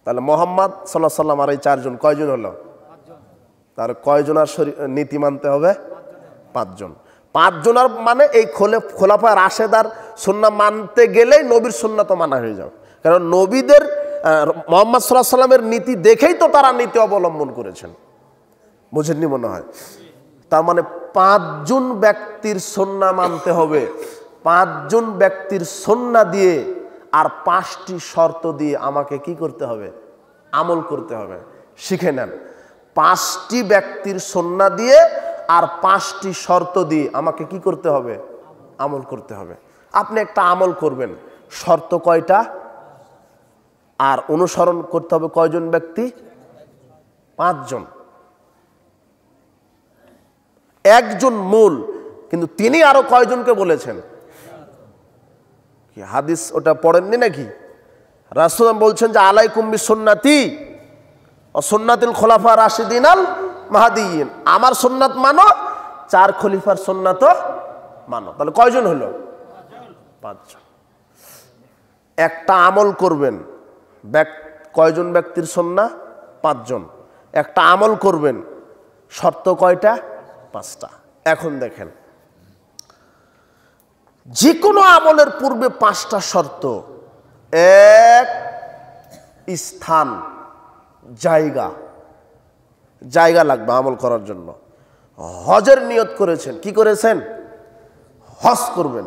তাহলে মুহাম্মদ সাল্লাল্লাহু আলাইহি সাল্লাম আর এই 4 জন কয়জন হলো? তার কয়জনের নীতি মানতে হবে? 5 জন। 5 জনের মানে এই খোলাফায়ে রাশেদার সুন্নাহ মানতে গেলেই নবীর সুন্নাহ তো মানা হয়ে যাবে। কারণ নবীদের মুহাম্মদ সাল্লাল্লাহু আলাইহি সাল্লামের নীতি দেখেই তো তারা নীতি অবলম্বন করেছেন। বুঝেননি মনে হয়? তার মানে 5 জন ব্যক্তির সুন্নাহ মানতে হবে। 5 জন ব্যক্তির সুন্নাহ দিয়ে আর 5টি শর্ত দিয়ে আমাকে কি করতে হবে? আমল করতে হবে। শিখে নেন, 5টি ব্যক্তির সুন্নাহ দিয়ে আর 5টি শর্ত দিয়ে আমাকে কি করতে হবে? আমল করতে হবে। আপনি একটা আমল করবেন, শর্ত কয়টা? আর অনুসরণ করতে হবে কয়জন ব্যক্তি? 5 জন। একজন মূল, কিন্তু তিনি আরো কয়জনকে বলেছেন? কি হাদিস ওটা পড়েননি নাকি? রাসূল বলছেন যে আলাইকুম বিসুন্নতি ওয়া সুন্নাতিল খুলাফা রাশিদিন আল মাহদিয়িন, আমার সুন্নাত মানো, 4 খলিফার সুন্নাত মানো। তাহলে কয়জন হলো? 5 জন। একটা আমল করবেন, কয়জন ব্যক্তির সুন্নাহ? 5 জন। একটা আমল করবেন, শর্ত কয়টা? 5টা। এখন দেখেন, যে কোনো আমলের পূর্বে 5টা শর্ত। এক, স্থান, জায়গা লাগবে আমল করার জন্য। হজের নিয়ত করেছেন, কি করেছেন? হজ করবেন,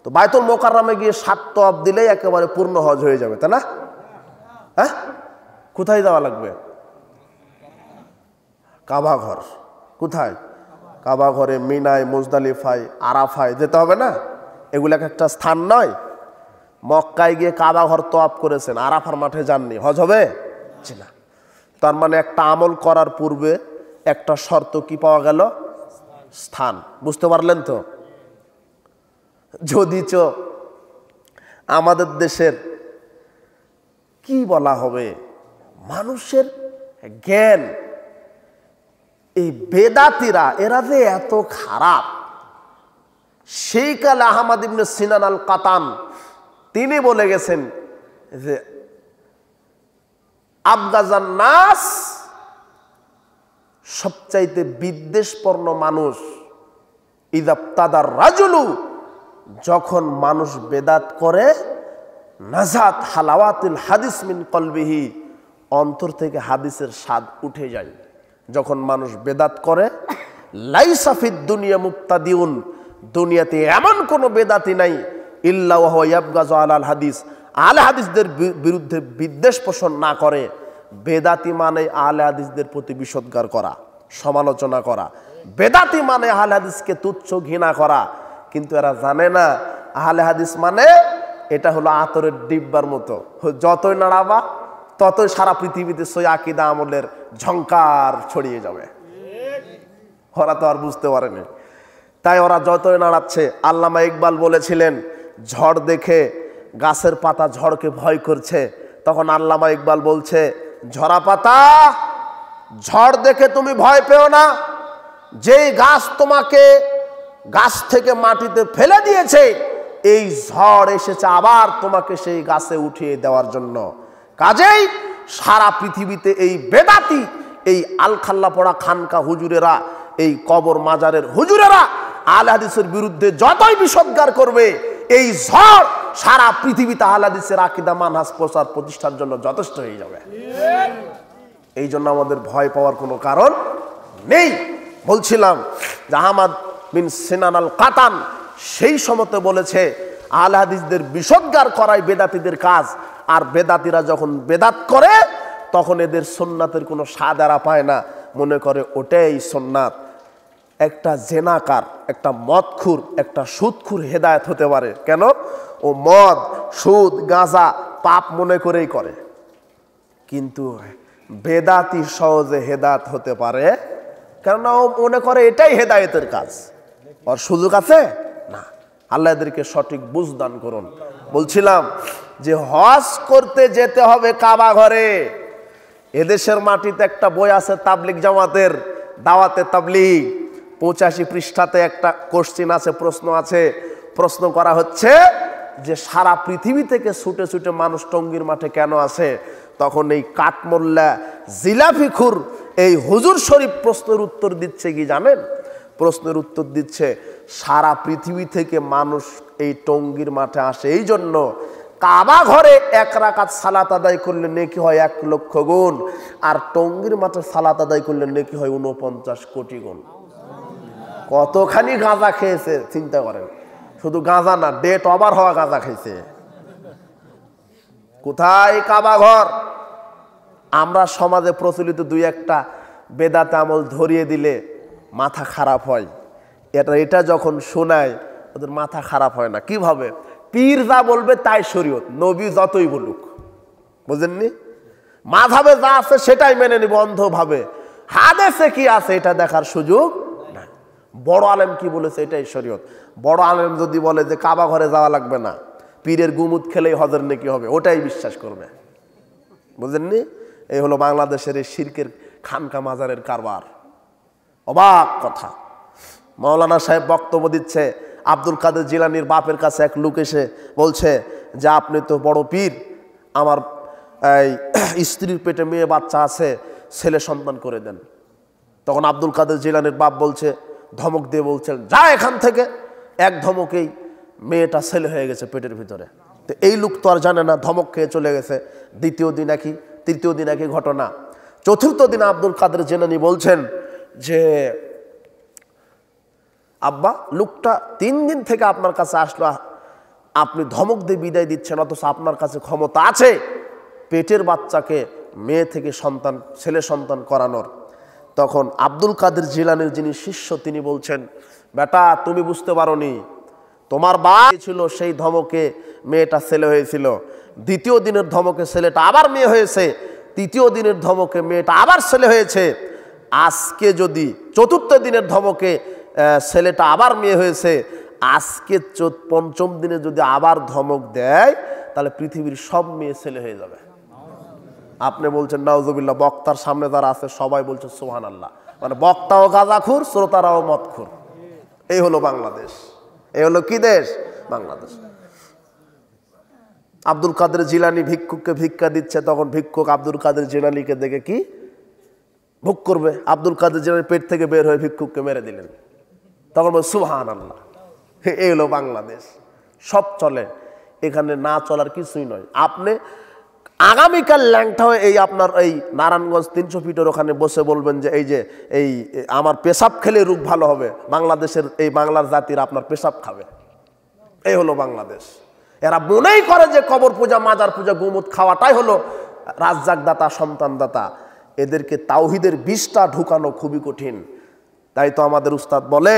তো বাইতুল মোকাররমে গিয়ে 7 তওয়াফ দিলেই একেবারে পূর্ণ হজ হয়ে যাবে, তাই না? হ্যাঁ, কোথায় যাওয়া লাগবে? কাবা ঘর। কোথায়? কাবা ঘরে, মিনায়, মুজদালিফায়, আরাফায় যেতে হবে না? এগুলো একটা স্থান নয়? মক্কায় গিয়ে কাবা ঘর তওয়াফ করেছেন, আরাফার মাঠে যাননি, হজ হবে? না। তার মানে একটা আমল করার পূর্বে একটা শর্ত কি পাওয়া গেল? স্থান। বুঝতে পারলেন তো? যদিচ আমাদের দেশের কি বলা হবে, মানুষের জ্ঞান, এই বেদাতিরা এরা যে এত খারাপ। সেই কালে আহমদ ইবনে সিনান আল কাতান তিনি বলে গেছেন যে আবগাজান নাস, সবচাইতে বিদ্বেষপূর্ণ মানুষ ইযাবতাদার রাজুলু, যখন মানুষ বেদাত করে, নাজাত হালাওয়াতুল হাদিস মিন কলবিহি, অন্তর থেকে হাদিসের স্বাদ উঠে যায়। যখন মানুষ বেদাত করে, লাইসা ফিদ দুনিয়া মুবতাদিউন, দুনিয়াতে এমন কোনো বেদাতি নাই, ইল্লা ওয়া হুয়া ইয়াবগাযু আলাল হাদিস, আহলে হাদিসদের বিরুদ্ধে বিদ্বেষ পোষণ না করে। বেদাতি মানে আহলে হাদিসদের প্রতি বিষোদ্গার করা, সমালোচনা করা। বেদাতি মানে আহলে হাদিসকে তুচ্ছ ঘৃণা করা। কিন্তু এরা জানে না আহলে হাদিস মানে এটা হলো আতরের ডিব্বার মতো, যতই নাড়াবা ততই সারা পৃথিবীতে সই আকীদা আমলের ঝংকার ছড়িয়ে যাবে। ওরা তো আর বুঝতে পারেনি, তাই ওরা যতই নাড়াচ্ছে। আল্লামা ইকবাল বলেছিলেন, ঝড় দেখে গাছের পাতা ঝড়কে ভয় করছে। তখন আল্লামা ইকবাল বলছে, ঝরা পাতা, ঝড় দেখে তুমি ভয় পেও না। যেই গাছ তোমাকে গাছ থেকে মাটিতে ফেলে দিয়েছে, এই ঝড় এসেছে আবার তোমাকে সেই গাছে উঠিয়ে দেওয়ার জন্য। কাজেই সারা পৃথিবীতে এই বেদাতি, এই আলখাল্লা পড়া খানকা হুজুরেরা, এই কবর মাজারের হুজুরেরা আহলে হাদিসের বিরুদ্ধে যতই বিষোদ্গার করবে, এই ঝড় সারা পৃথিবীতে আহলে হাদিসের আকীদা মানহাজ প্রচার প্রতিষ্ঠার জন্য যথেষ্ট হয়ে যাবে। এই জন্য আমাদের ভয় পাওয়ার কোনো কারণ নেই। বলছিলাম যে আহমদ বিন সিনান আল কাতান সেই সময়তে বলেছে, আহলে হাদিসদের বিষোদ্গার করাই বেদাতিদের কাজ। আর বেদাতিরা যখন বেদাত করে, তখন এদের সুন্নাতের কোনো স্বাদ এরা পায় না, মনে করে ওটাই সুন্নাত। একটা জেনাকার, একটা মদখুর, একটা সুদখুর হেদায়েত হতে পারে কেন? ও মদ, সুদ, গাঁজা পাপ মনে করেই করে। কিন্তু বেদাতি সহজে হেদায়েত হতে পারে, কেননা ও মনে করে এটাই হেদায়েতের কাজ। ওর সুযোগ আছে না। আল্লাহ এদেরকে সঠিক বুঝ দান করুন। বলছিলাম যে হজ করতে যেতে হবে কাবা ঘরে। এদেশের মাটিতে একটা বই আছে তাবলিগ জামাতের, দাওয়াতে তাবলিগ, 85 পৃষ্ঠাতে একটা কোশ্চেন আছে, প্রশ্ন আছে। প্রশ্ন করা হচ্ছে যে সারা পৃথিবী থেকে ছুটে ছুটে মানুষ টঙ্গীর মাঠে কেন আসে? তখন এই কাঠমোল্লা জিলাফিখুর এই হুজুর শরীফ প্রশ্নের উত্তর দিচ্ছে কি জানেন? প্রশ্নের উত্তর দিচ্ছে, সারা পৃথিবী থেকে মানুষ এই টঙ্গীর মাঠে আসে এই জন্য কাবা ঘরে 1 রাকাত সালাত আদায় করলে নেকি হয় 1 লক্ষ গুণ, আর টঙ্গীর মাঠে সালাত আদায় করলে নেকি হয় 49 কোটি গুণ। কতখানি গাঁজা খেয়েছে চিন্তা করেন। শুধু গাঁজা না, ডেট ওভার হওয়া গাঁজা খেয়েছে। কোথায় কাবা ঘর? আমরা সমাজে প্রচলিত 2-1টা বেদাতে আমল ধরিয়ে দিলে মাথা খারাপ হয়। এটা যখন শোনায় ওদের মাথা খারাপ হয় না। কিভাবে? পীর যা বলবে তাই শরীয়ত, নবী যতই বলুক, বুঝেননি? মাযহাবে যা আছে সেটাই মেনে নিব অন্ধভাবে। হাদিসে কি আছে এটা দেখার সুযোগ নাই। বড় আলেম কি বলেছে এটাই শরীয়ত। বড় আলেম যদি বলে যে কাবা ঘরে যাওয়া লাগবে না, পীরের গুমুত খেলেই হজের নেকি হবে, ওটাই বিশ্বাস করবে। বুঝেননি? এই হলো বাংলাদেশের এই শিরকের খানকা মাজারের কারবার। অবাক কথা। মাওলানা সাহেব বক্তব্য দিচ্ছে, আব্দুল কাদের জিলানির বাপের কাছে এক লোক এসে বলছে যে আপনি তো বড় পীর, আমার এই স্ত্রীর পেটে মেয়ে বাচ্চা আছে, ছেলে সন্তান করে দেন। তখন আব্দুল কাদের জিলানির বাপ বলছে, ধমক দিয়ে বলছেন, যা এখান থেকে। এক ধমকেই মেয়েটা ছেলে হয়ে গেছে পেটের ভিতরে। তো এই লোক তো আর জানে না, ধমক খেয়ে চলে গেছে। দ্বিতীয় দিন একই, তৃতীয় দিন একই ঘটনা। চতুর্থ দিন আব্দুল কাদের জিলানি বলছেন যে আব্বা, লোকটা 3 দিন থেকে আপনার কাছে আসলো, আপনি ধমক দিয়ে বিদায় দিচ্ছেন, অথচ আপনার কাছে ক্ষমতা আছে পেটের বাচ্চাকে মেয়ে থেকে সন্তান, ছেলে সন্তান করানোর। তখন আব্দুল কাদের জিলানির যিনি শিষ্য তিনি বলছেন, বেটা তুমি বুঝতে পারোনি, তোমার বাপ ছিল সেই ধমকে মেয়েটা ছেলে হয়েছিল, দ্বিতীয় দিনের ধমকে ছেলেটা আবার মেয়ে হয়েছে, তৃতীয় দিনের ধমকে মেয়েটা আবার ছেলে হয়েছে। আজকে যদি চতুর্থ দিনের ধমকে ছেলেটা আবার মেয়ে হয়েছে, আজকে 5ম দিনে যদি আবার ধমক দেয়, তাহলে পৃথিবীর সব মেয়ে ছেলে হয়ে যাবে। আপনি বলছেন নাউজুবিল্লাহ, বক্তার সামনে যারা আছে সবাই বলছে সুবহানাল্লাহ। মানে বক্তাও গাঁজাখুর, শ্রোতারাও মদখুর। এই হলো বাংলাদেশ। এই হলো কি দেশ? বাংলাদেশ। আব্দুল কাদের জিলানি ভিক্ষুককে ভিক্ষা দিচ্ছে, তখন ভিক্ষুক আব্দুল কাদের জিলানিকে দেখে কি ভোগ করবে? আব্দুল কাদের জিলানির পেট থেকে বের হয়ে ভিক্ষুককে মেরে দিলেন। তখন বল সুবহানাল্লাহ। এই হলো বাংলাদেশ, সব চলে এখানে, না চলার কিছুই নয়। আপনি আগামীকাল ল্যাংটা হয়ে এই আপনার এই নারায়ণগঞ্জ 300 ফিটের ওখানে বসে বলবেন যে এই আমার পেশাব খেলে রোগ ভালো হবে, বাংলাদেশের এই বাংলার জাতির আপনার পেশাব খাবে। এই হলো বাংলাদেশ। এরা মনেই করে যে কবর পূজা, মাজার পূজা, গোমুত খাওয়াটাই হলো রাজ্জাক দাতা, সন্তান দাতা। এদেরকে তাওহীদের বিষটা ঢুকানো খুবই কঠিন। তাই তো আমাদের উস্তাদ বলে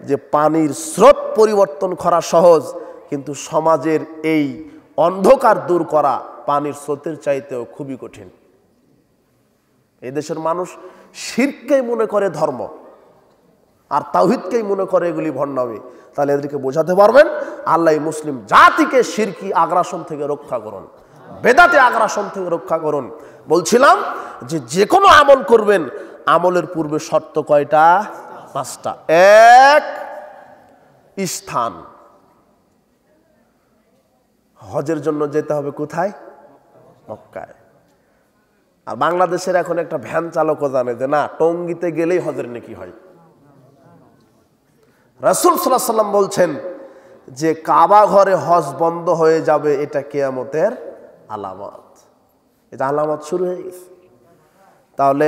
যে পানির স্রোত পরিবর্তন করা সহজ, কিন্তু সমাজের এই অন্ধকার দূর করা পানির স্রোতের চাইতেও খুবই কঠিন। এই দেশের মানুষ শিরককেই মনে করে ধর্ম, আর তাওহীদকেই মনে করে এগুলি ভণ্ডামি। তাহলে এদেরকে বোঝাতে পারবেন আল্লাহ মুসলিম জাতিকে শিরকি আগ্রাসন থেকে রক্ষা করুন, বেদাতে আগ্রাসন থেকে রক্ষা করুন। বলছিলাম যে কোনো আমল করবেন, আমলের পূর্বে শর্ত কয়টা? 5টা। এক, স্থান। হজের জন্য যেতে হবে কোথায়? মক্কায়। আর বাংলাদেশের এখন একটা ভ্যান চালকও জানে যে না, টঙ্গীতে গেলেই হজের নেকি হয়। রাসূল সাল্লাল্লাহু আলাইহি ওয়াসাল্লাম বলছেন যে কাবা ঘরে হজ বন্ধ হয়ে যাবে, এটা কিয়ামতের আলামত। এটা আলামত শুরু হয়ে গেছে। তাহলে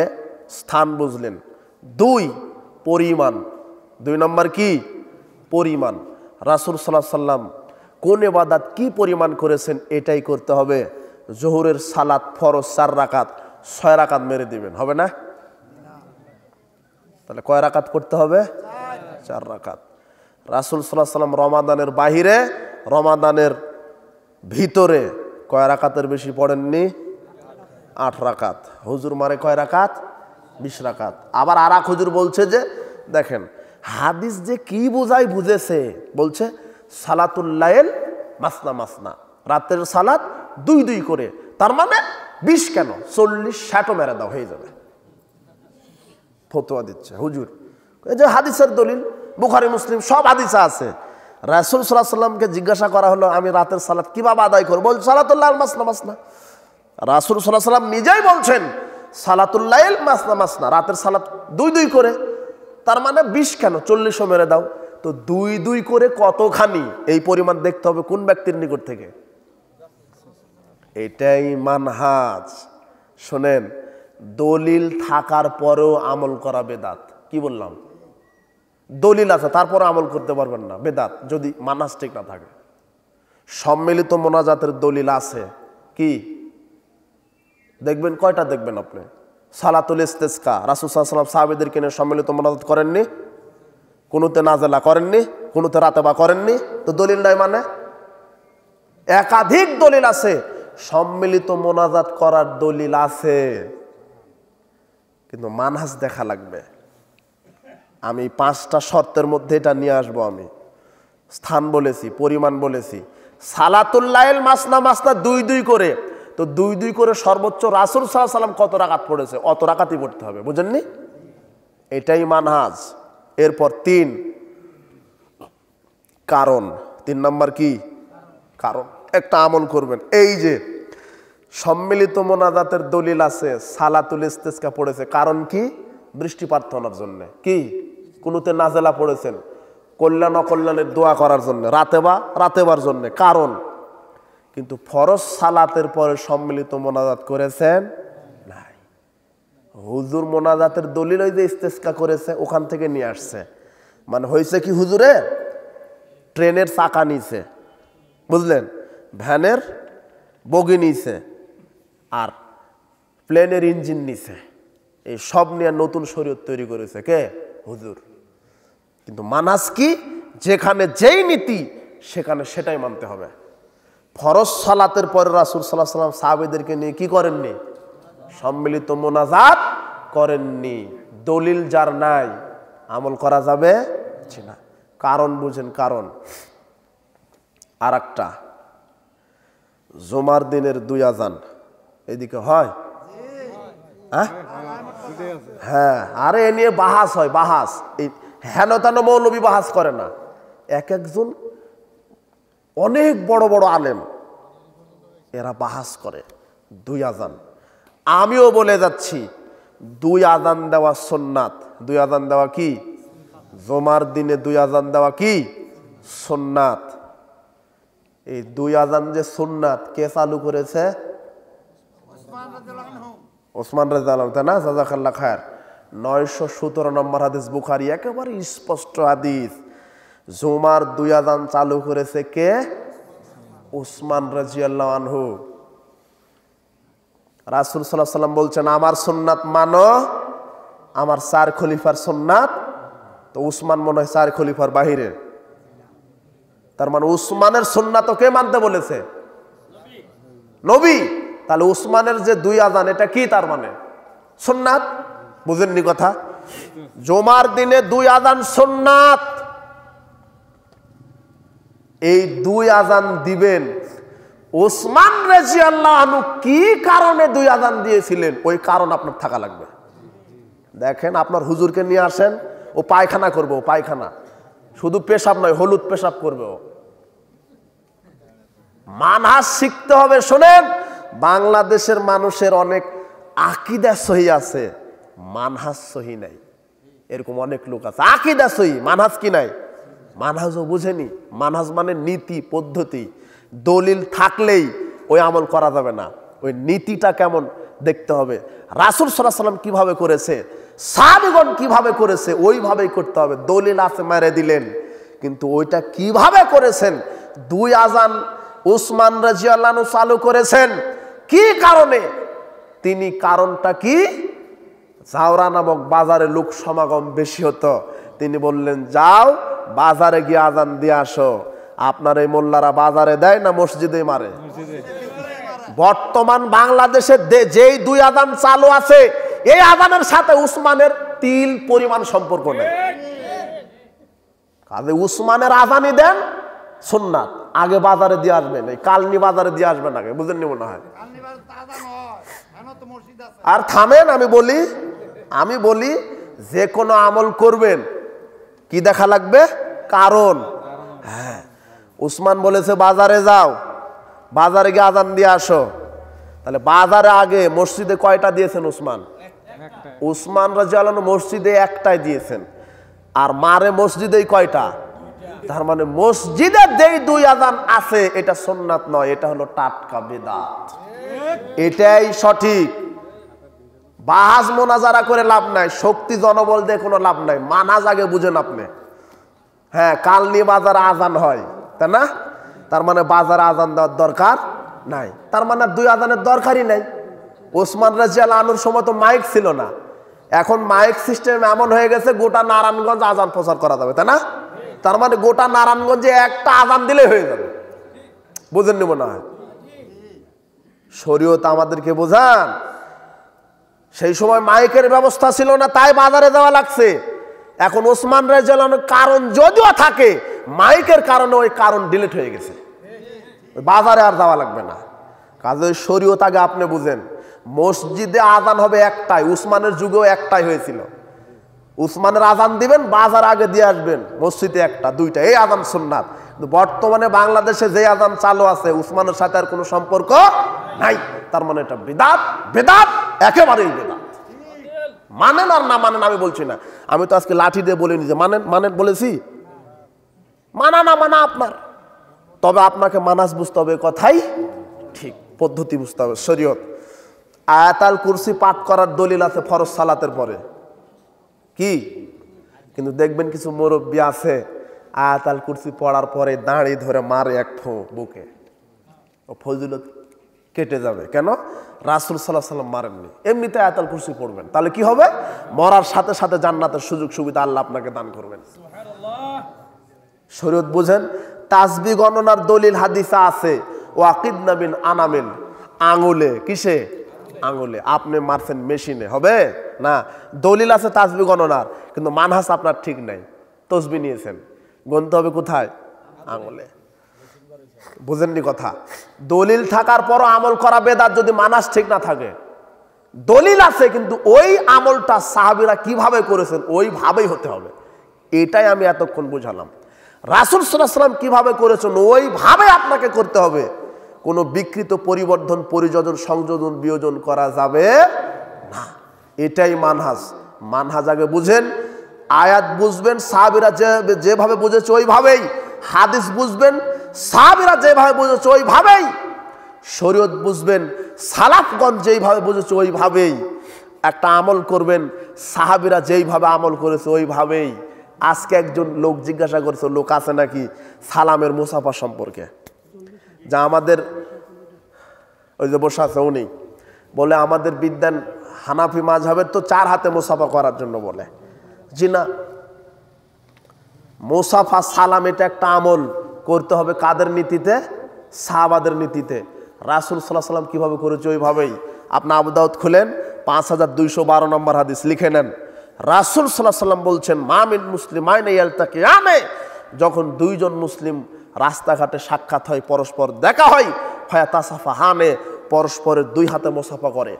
স্থান বুঝলেন। 2, পরিমাণ। 2 নম্বর কি? পরিমাণ। রাসূল সাল্লাল্লাহু আলাইহি ওয়াসাল্লাম কোন ইবাদত কি পরিমাণ করেছেন এটাই করতে হবে। জোহরের সালাত ফরজ 4 রাকাত, 6 রাকাত মেরে দিবেন, হবে না? তাহলে কয় রাকাত করতে হবে? 4 রাকাত। রাসূল সাল্লাল্লাহু আলাইহি ওয়াসাল্লাম রমাদানের বাহিরে, রমাদানের ভিতরে কয় রাকাতের বেশি পড়েননি? 8 রাকাত। হুজুর মারে কয় রাকাত? 20 রাকাত। আবার আর এক হুজুর বলছে যে দেখেন হাদিস যে কি বোঝায় বুঝেছে, বলছে সালাতুল লাইল মাসনা মাসনা, রাতের সালাত 2 করে। তার মানে 20 কেন, 40-60ও মেরে দাও, হয়ে যাবে। ফতোয়া দিচ্ছে হুজুর। এই যে হাদিসের দলিল, বুখারী মুসলিম সব হাদিসে আছে। রাসূল সাল্লাল্লাহু আলাইহি ওয়াসাল্লামকে জিজ্ঞাসা করা হলো আমি রাতের সালাত কিভাবে আদায় করব? বল সালাতুল লাইল মাসনা মাসনা। রাসূল সাল্লাল্লাহু আলাইহি ওয়াসাল্লাম নিজেই বলছেন সালাতুল লাইল মাসনা মাসনা, রাতের সালাত 2 করে। তার মানে 20 কেন, 40ও মেরে দাও। তো 2 করে কতখানি, এই পরিমাণ দেখতে হবে কোন ব্যক্তির নিকট থেকে। এটাই মানহাজ। শোনেন, দলিল থাকার পরেও আমল করা বেদাত। কি বললাম? দলিল আছে তারপরে আমল করতে পারবেন না, বেদাত, যদি মানহাজ ঠিক না থাকে। সম্মিলিত মোনাজাতের দলিল আছে কি? দেখবেন কয়টা দেখবেন আপনি? সালাতুল ইস্তিসকা, রাসূল সাল্লাল্লাহু আলাইহি ওয়াসাল্লাম সাহাবীদেরকে নিয়ে সম্মিলিত মোনাজাত করেননি? কুনুতে নাজেলা করেননি? কুনুতে রাতেবা করেননি? তো দলিল নাই মানে? একাধিক দলিল আছে, সম্মিলিত মোনাজাত করার দলিল আছে, কিন্তু মানহাজ দেখা লাগবে। আমি 5টা শর্তের মধ্যে এটা নিয়ে আসবো। আমি স্থান বলেছি, পরিমাণ বলেছি। সালাতুল লাইল মাসনা মাসনা 2 করে, তো 2 করে সর্বোচ্চ রাসূল সাল্লাল্লাহু আলাইহি ওয়াসাল্লাম কত রাকাত পড়েছে অত রাকাতই পড়তে হবে, বুঝেননি? এটাই মানহাজ। এরপর 3, কারণ। 3 নম্বর কি? কারণ। একটা আমল করবেন, এই যে সম্মিলিত মোনাজাতের দলিল আছে, সালাতুল ইস্তিসকা পড়েছে, কারণ কি? বৃষ্টি প্রার্থনার জন্য। কি? কুনুতে নাজেলা পড়েছেন, কল্যাণ অকল্যাণের দোয়া করার জন্য, রাতেবার জন্য, কারণ। কিন্তু ফরজ সালাতের পরে সম্মিলিত মোনাজাত করেছেন নাই। হুজুর মোনাজাতের দলিল ওই যে ইস্তিসকা করেছে ওখান থেকে নিয়ে আসছে। মানে হয়েছে কি, হুজুরে ট্রেনের চাকা নিছে, বুঝলেন, ভ্যানের বগি নিছে, আর প্লেনের ইঞ্জিন নিছে, এই সব নিয়ে নতুন শরীয়ত তৈরি করেছে কে? হুজুর। কিন্তু মানহাজ কি? যেখানে যেই নীতি সেখানে সেটাই মানতে হবে। ফরজ সালাতের পরে রাসূল সাল্লাল্লাহু আলাইহি ওয়াসাল্লাম সাহাবীদেরকে নিয়ে কি করেননি? সম্মিলিত মোনাজাত করেননি। দলিল যার নাই আমল করা যাবে না। কারণ বুঝেন, কারণ। আর একটা, জুমার দিনের 2 আজান এদিকে হয়? হ্যাঁ, আরে এ নিয়ে বাহাস হয়, বাহাস। এই হেন তেন মৌলবী বাহাস করে না, এক একজন অনেক বড় বড় আলেম এরা বাহাস করে 2 আজান। আমিও বলে যাচ্ছি 2 আজান দেওয়া সুন্নাত। 2 আজান দেওয়া কি? জুমার দিনে 2 আজান দেওয়া কি সুন্নাত। এই 2 আজান যে সুন্নাত কে চালু করেছে? ওসমান রাদিয়াল্লাহু তাআলা, জাযাকাল্লাহ খায়ের। 917 নম্বর হাদিস, বুখারী, একেবারে স্পষ্ট হাদিস। জুমার 2 আজান চালু করেছে কে? উসমান রাদিয়াল্লাহু আনহু। রাসূল সাল্লাল্লাহু আলাইহি ওয়াসাল্লাম বলছেন, আমার সুন্নাত মানো, আমার 4 খলিফার সুন্নাত। তো উসমান মনে হয় 4 খলিফার বাহিরে। তার মানে উসমানের সুন্নাত কে মানতে বলেছে? নবী। তাহলে উসমানের যে 2 আজান, এটা কি তার মানে? সুন্নাত। বুঝেননি কথা? জুমার দিনে 2 আজান সুন্নাত। এই 2 আজান দিবেন। উসমান রাদিয়াল্লাহু আনহু কি কারণে 2 আজান দিয়েছিলেন, ওই কারণ আপনার থাকা লাগবে। দেখেন, আপনার হুজুরকে নিয়ে আসেন, ও পায়খানা করবে, ও পায়খানা, শুধু পেশাব নয়, হলুদ পেশাব করবে। ও মানহাজ শিখতে হবে। শোনেন, বাংলাদেশের মানুষের অনেক আকীদা সহি আছে, মানহাজ সহি নাই। এরকম অনেক লোক আছে, আকীদা সহি, মানহাজ কি নাই, মানহাজও বুঝেনি। মানহাজ মানে নীতি পদ্ধতি। দলিল থাকলেই ওই আমল করা যাবে না, ওই নীতিটা কেমন দেখতে হবে। রাসূল সাল্লাল্লাহু আলাইহি ওয়াসাল্লাম কিভাবে করেছে, সাহাবীগণ কিভাবে করেছে, ওইভাবেই করতে হবে। দলিল আছে মেরে দিলেন, কিন্তু ওইটা কিভাবে করেছেন। 2 আজান উসমান রাদিয়াল্লাহু আনহু চালু করেছেন কি কারণে? তিনি কারণটা কি? জাওরা নামক বাজারে লোক সমাগম বেশি হতো। তিনি বললেন, যাও বাজারে গিয়ে আজান দিয়ে আসো। আপনার এই মোল্লারা বাজারে দেয় না মসজিদে মারে? বর্তমান বাংলাদেশে যেই 2 আজান চালু আছে, এই আজানের সাথে উসমানের তিল পরিমাণ সম্পর্ক নেই। কাজে উসমানের আজানই দেন সুন্নাত, আগে বাজারে দিয়ে আসবেন, এই কালনি বাজারে দিয়ে আসবেন আগে। বুঝেননি মনে হয়? আর থামেন, আমি বলি যে কোনো আমল করবেন কি দেখা লাগবে? কারণ। হ্যাঁ, উসমান বলেছে বাজারে যাও, বাজারে গিয়ে আজান দিয়ে আসো। তাহলে বাজারে আগে মসজিদে কয়টা দিয়েছেন উসমান? উসমান রাদিয়াল্লাহু আনহু মসজিদে একটাই দিয়েছেন, আর মারে মসজিদেই কয়টা? তার মানে মসজিদে যেই 2 আজান আছে এটা সুন্নাত নয়, এটা হলো টাটকা বিদআত। এটাই সঠিক। বাহাজ মোনাজারা করে লাভ নাই, শক্তি জনবল দিয়ে কোনো লাভ নাই। মানহাজ আগে বুঝেন আপনি। হ্যাঁ, কালনি বাজারে আজান হয়, তাই না? তার মানে বাজারে আজান দেওয়ার দরকার নাই, তার মানে 2 আজানের দরকারই নাই। ওসমান রাদিয়াল্লাহু আনহুর সময় তো মাইক ছিল না, এখন মাইক সিস্টেম এমন হয়ে গেছে গোটা নারায়ণগঞ্জ আজান প্রচার করা যাবে, তাই না? তার মানে গোটা নারায়ণগঞ্জে একটা আজান দিলে হয়ে যাবে। বুঝেননি মনে হয়? শরীয়ত আমাদেরকে বোঝান। সেই সময় মাইকের ব্যবস্থা ছিল না, তাই বাজারে যাওয়া লাগছে। এখন ওসমান রাদিয়াল্লাহু আনহুর কারণ যদিও থাকে, মাইকের কারণে ওই কারণ ডিলিট হয়ে গেছে, বাজারে আর যাওয়া লাগবে না। কাজে শরীয়ত আগে আপনি বুঝেন। মসজিদে আজান হবে একটাই, উসমানের যুগেও একটাই হয়েছিল। উসমানের আজান দিবেন, বাজার আগে দিয়ে আসবেন, মসজিদে একটা 2টা, এই আজান সুন্নাত। কিন্তু বর্তমানে বাংলাদেশে যে আজান চালু আছে উসমানের সাথে আর কোনো সম্পর্ক নাই। তার মানে এটা বিদআত, বিদআত, একেবারেই বিদআত। মানেন আর না মানেন আমি বলছি না, আমি তো আজকে লাঠি দিয়ে বলিনি যে মানেন মানেন বলেছি। মানা না মানা আপনার, তবে আপনাকে মানাজ বুঝতে হবে, কথাই ঠিক, পদ্ধতি বুঝতে হবে, শরীয়ত। আয়াতুল কুরসি পাঠ করার দলিল আছে ফরজ সালাতের পরে, কি? কিন্তু দেখবেন কিছু মুরব্বী আছে আয়াতুল কুরসি পড়ার পরে দাঁড়ি ধরে মারে এক ফু বুকে, ও ফজিলত কেটে যাবে। কেন? রাসূল সাল্লাল্লাহু আলাইহি ওয়াসাল্লাম মারেননি। এমনিতে আয়াতুল কুরসি পড়বেন, তাহলে কি হবে? মরার সাথে সাথে জান্নাতের সুযোগ সুবিধা আল্লাহ আপনাকে দান করবেন। শরীয়ত বুঝেন। তাসবিহ গণনার দলিল হাদিসা আছে, ওয়াকিদনা বিন আনামিল, আঙুলে। কিসে? আঙুলে। আপনি মারছেন মেশিনে, হবে না। দলিল আছে তাসবিহ গণনার, কিন্তু মানহাজ আপনার ঠিক নাই। তসবিহ নিয়েছেন, গণতে হবে কোথায়? আঙুলে। বুঝেননি কথা? দলিল থাকার পরও আমল করা বেদাত যদি মানহাজ ঠিক না থাকে। দলিল আছে কিন্তু ওই আমলটা সাহাবীরা কিভাবে করেছেন ওইভাবেই হতে হবে। এটাই আমি এতক্ষণ বুঝালাম। রাসূল সাল্লাল্লাহু আলাইহি ওয়াসাল্লাম কিভাবে করেছেন ওইভাবে আপনাকে করতে হবে। কোনো বিকৃত পরিবর্ধন, পরিযোজন, সংযোজন, বিয়োজন করা যাবে না। এটাই মানহাজ। মানহাজ আগে বুঝেন, আয়াত বুঝবেন সাহাবীরা যেভাবে বুঝেছে ওইভাবেই, হাদিস বুঝবেন সাহাবীরা যেভাবে বুঝেছে ওইভাবেই, শরীয়ত বুঝবেন সালাফগঞ্জ যেইভাবে বুঝেছে ওইভাবেই, একটা আমল করবেন সাহাবীরা যেইভাবে আমল করেছে ওইভাবেই। আজকে একজন লোক জিজ্ঞাসা করেছে, লোক আছে নাকি সালামের মুসাফা সম্পর্কে, যা আমাদের ওই যে বসে আছে উনি বলে আমাদের বিদ্যান হানাফি মাযহাবের তো 4 হাতে মুসাফা করার জন্য বলে। জি না, মুসাফা সালাম এটা একটা আমল করতে হবে কাদের নীতিতে? সাহাবাদের নীতিতে। রাসূল সাল্লাল্লাহু আলাইহি ওয়াসাল্লাম কিভাবে করেছে ওইভাবেই। আপনি আবু দাউদ খুলেন 5212 নম্বর হাদিস লিখে নেন। রাসূল সাল্লাল্লাহু আলাইহি ওয়াসাল্লাম বলছেন, মা মিন মুসলিমাইন ইয়ালতাকিয়ানে, যখন দুইজন মুসলিম রাস্তাঘাটে সাক্ষাৎ হয়, পরস্পর দেখা হয়, ফায়াতাসাফাহানে, পরস্পরের 2 হাতে মুসাফা করে,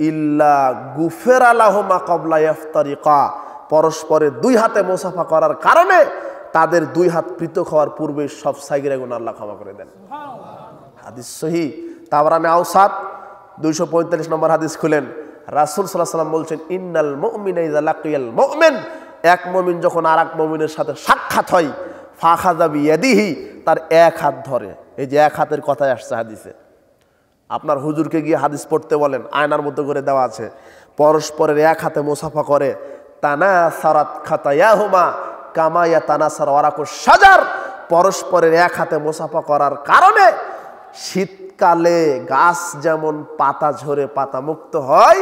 ইল্লা গুফিরা লাহুমা ক্বাবলা ইফতারিকা, পরস্পরের 2 হাতে মুসাফা করার কারণে তাদের 2 হাত পৃথক হওয়ার পূর্বে সব সাগীরা গুনাহ আল্লাহ ক্ষমা করে দেন। হাদিস সহিহ, তাবরানী আওসাত 245 নম্বর হাদিস খুলেন। রাসূল সাল্লাল্লাহু আলাইহি ওয়াসাল্লাম বলছেন, ইন্নাল মুমিনা ইযা লাকিয়াল মুমিন, এক মুমিন যখন আরেক মুমিনের সাথে সাক্ষাৎ হয়, ফাখাযা বিয়াদিহি, তার 1 হাত ধরে। এই যে 1 হাতের কথাই আসছে হাদিসে। আপনার হুজুরকে গিয়ে হাদিস পড়তে বলেন, আয়নার মধ্যে করে দেওয়া আছে, পরস্পরের 1 হাতে মুসাফা করে, তানাসারাত খাতায়াহুমা কামা ইয়াতানাসার ওয়ারাকুশ শাজার, পরস্পরের 1 হাতে মুসাফা করার কারণে শীতকালে গাছ যেমন পাতা ঝরে পাতা মুক্ত হয়,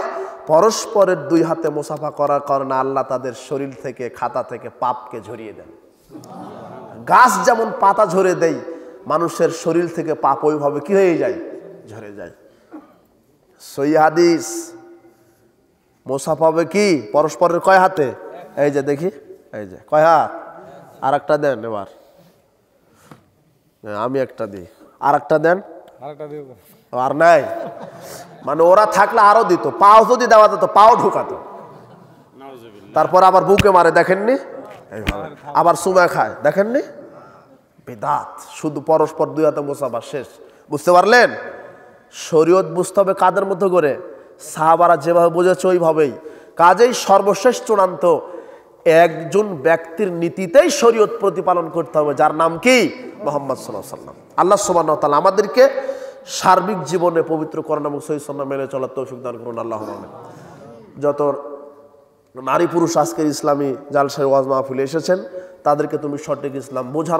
পরস্পরের 2 হাতে মুসাফা করার কারণে আল্লাহ তাদের শরীর থেকে, খাতা থেকে পাপকে ঝরিয়ে দেন। গাছ যেমন পাতা ঝরে দেয়, মানুষের শরীর থেকে পাপ ওইভাবে কি হয়ে যায়? ঝরে যায়। সহিহ হাদিস। মুসাফা হবে কি? পরস্পরের কয় হাতে? এই যে দেখি, এই যে কয় হাত? আর একটা দেন এবার, আমি একটা দিই, আর একটা দেন, আর নাই মানে ওরা থাকলে আরো দিত, পাও যদি দেওয়া যেত পাও ঢুকাতো, তারপর আবার বুকে মারে, দেখেননি? আবার সুমা খায়, দেখেননি? বিদাত। শুধু পরস্পর 2 হাতে মুসাফা, শেষ। বুঝতে পারলেন? শরীয়ত বুঝতে হবে কাদের মধ্যে করে? সাহাবারা যেভাবে বুঝেছে ওইভাবেই। কাজেই সর্বশেষ চূড়ান্ত একজন ব্যক্তির নীতিতেই শরীয়ত প্রতিপালন করতে হবে, যার নাম কি? মুহাম্মদ সাল্লাল্লাহু আলাইহি ওয়াসাল্লাম। আল্লাহ সুবহানাহু ওয়া তাআলা আমাদেরকে সার্বিক জীবনে পবিত্র কোরআন এবং সহিহ সুন্নাহ মেনে চলার তৌফিক দান করুন, আল্লাহুম্মা আমিন। যত নারী পুরুষ আজকের ইসলামী জালসায় ওয়াজ মাহফিলে এসেছেন, তাদেরকে তুমি সঠিক ইসলাম বোঝার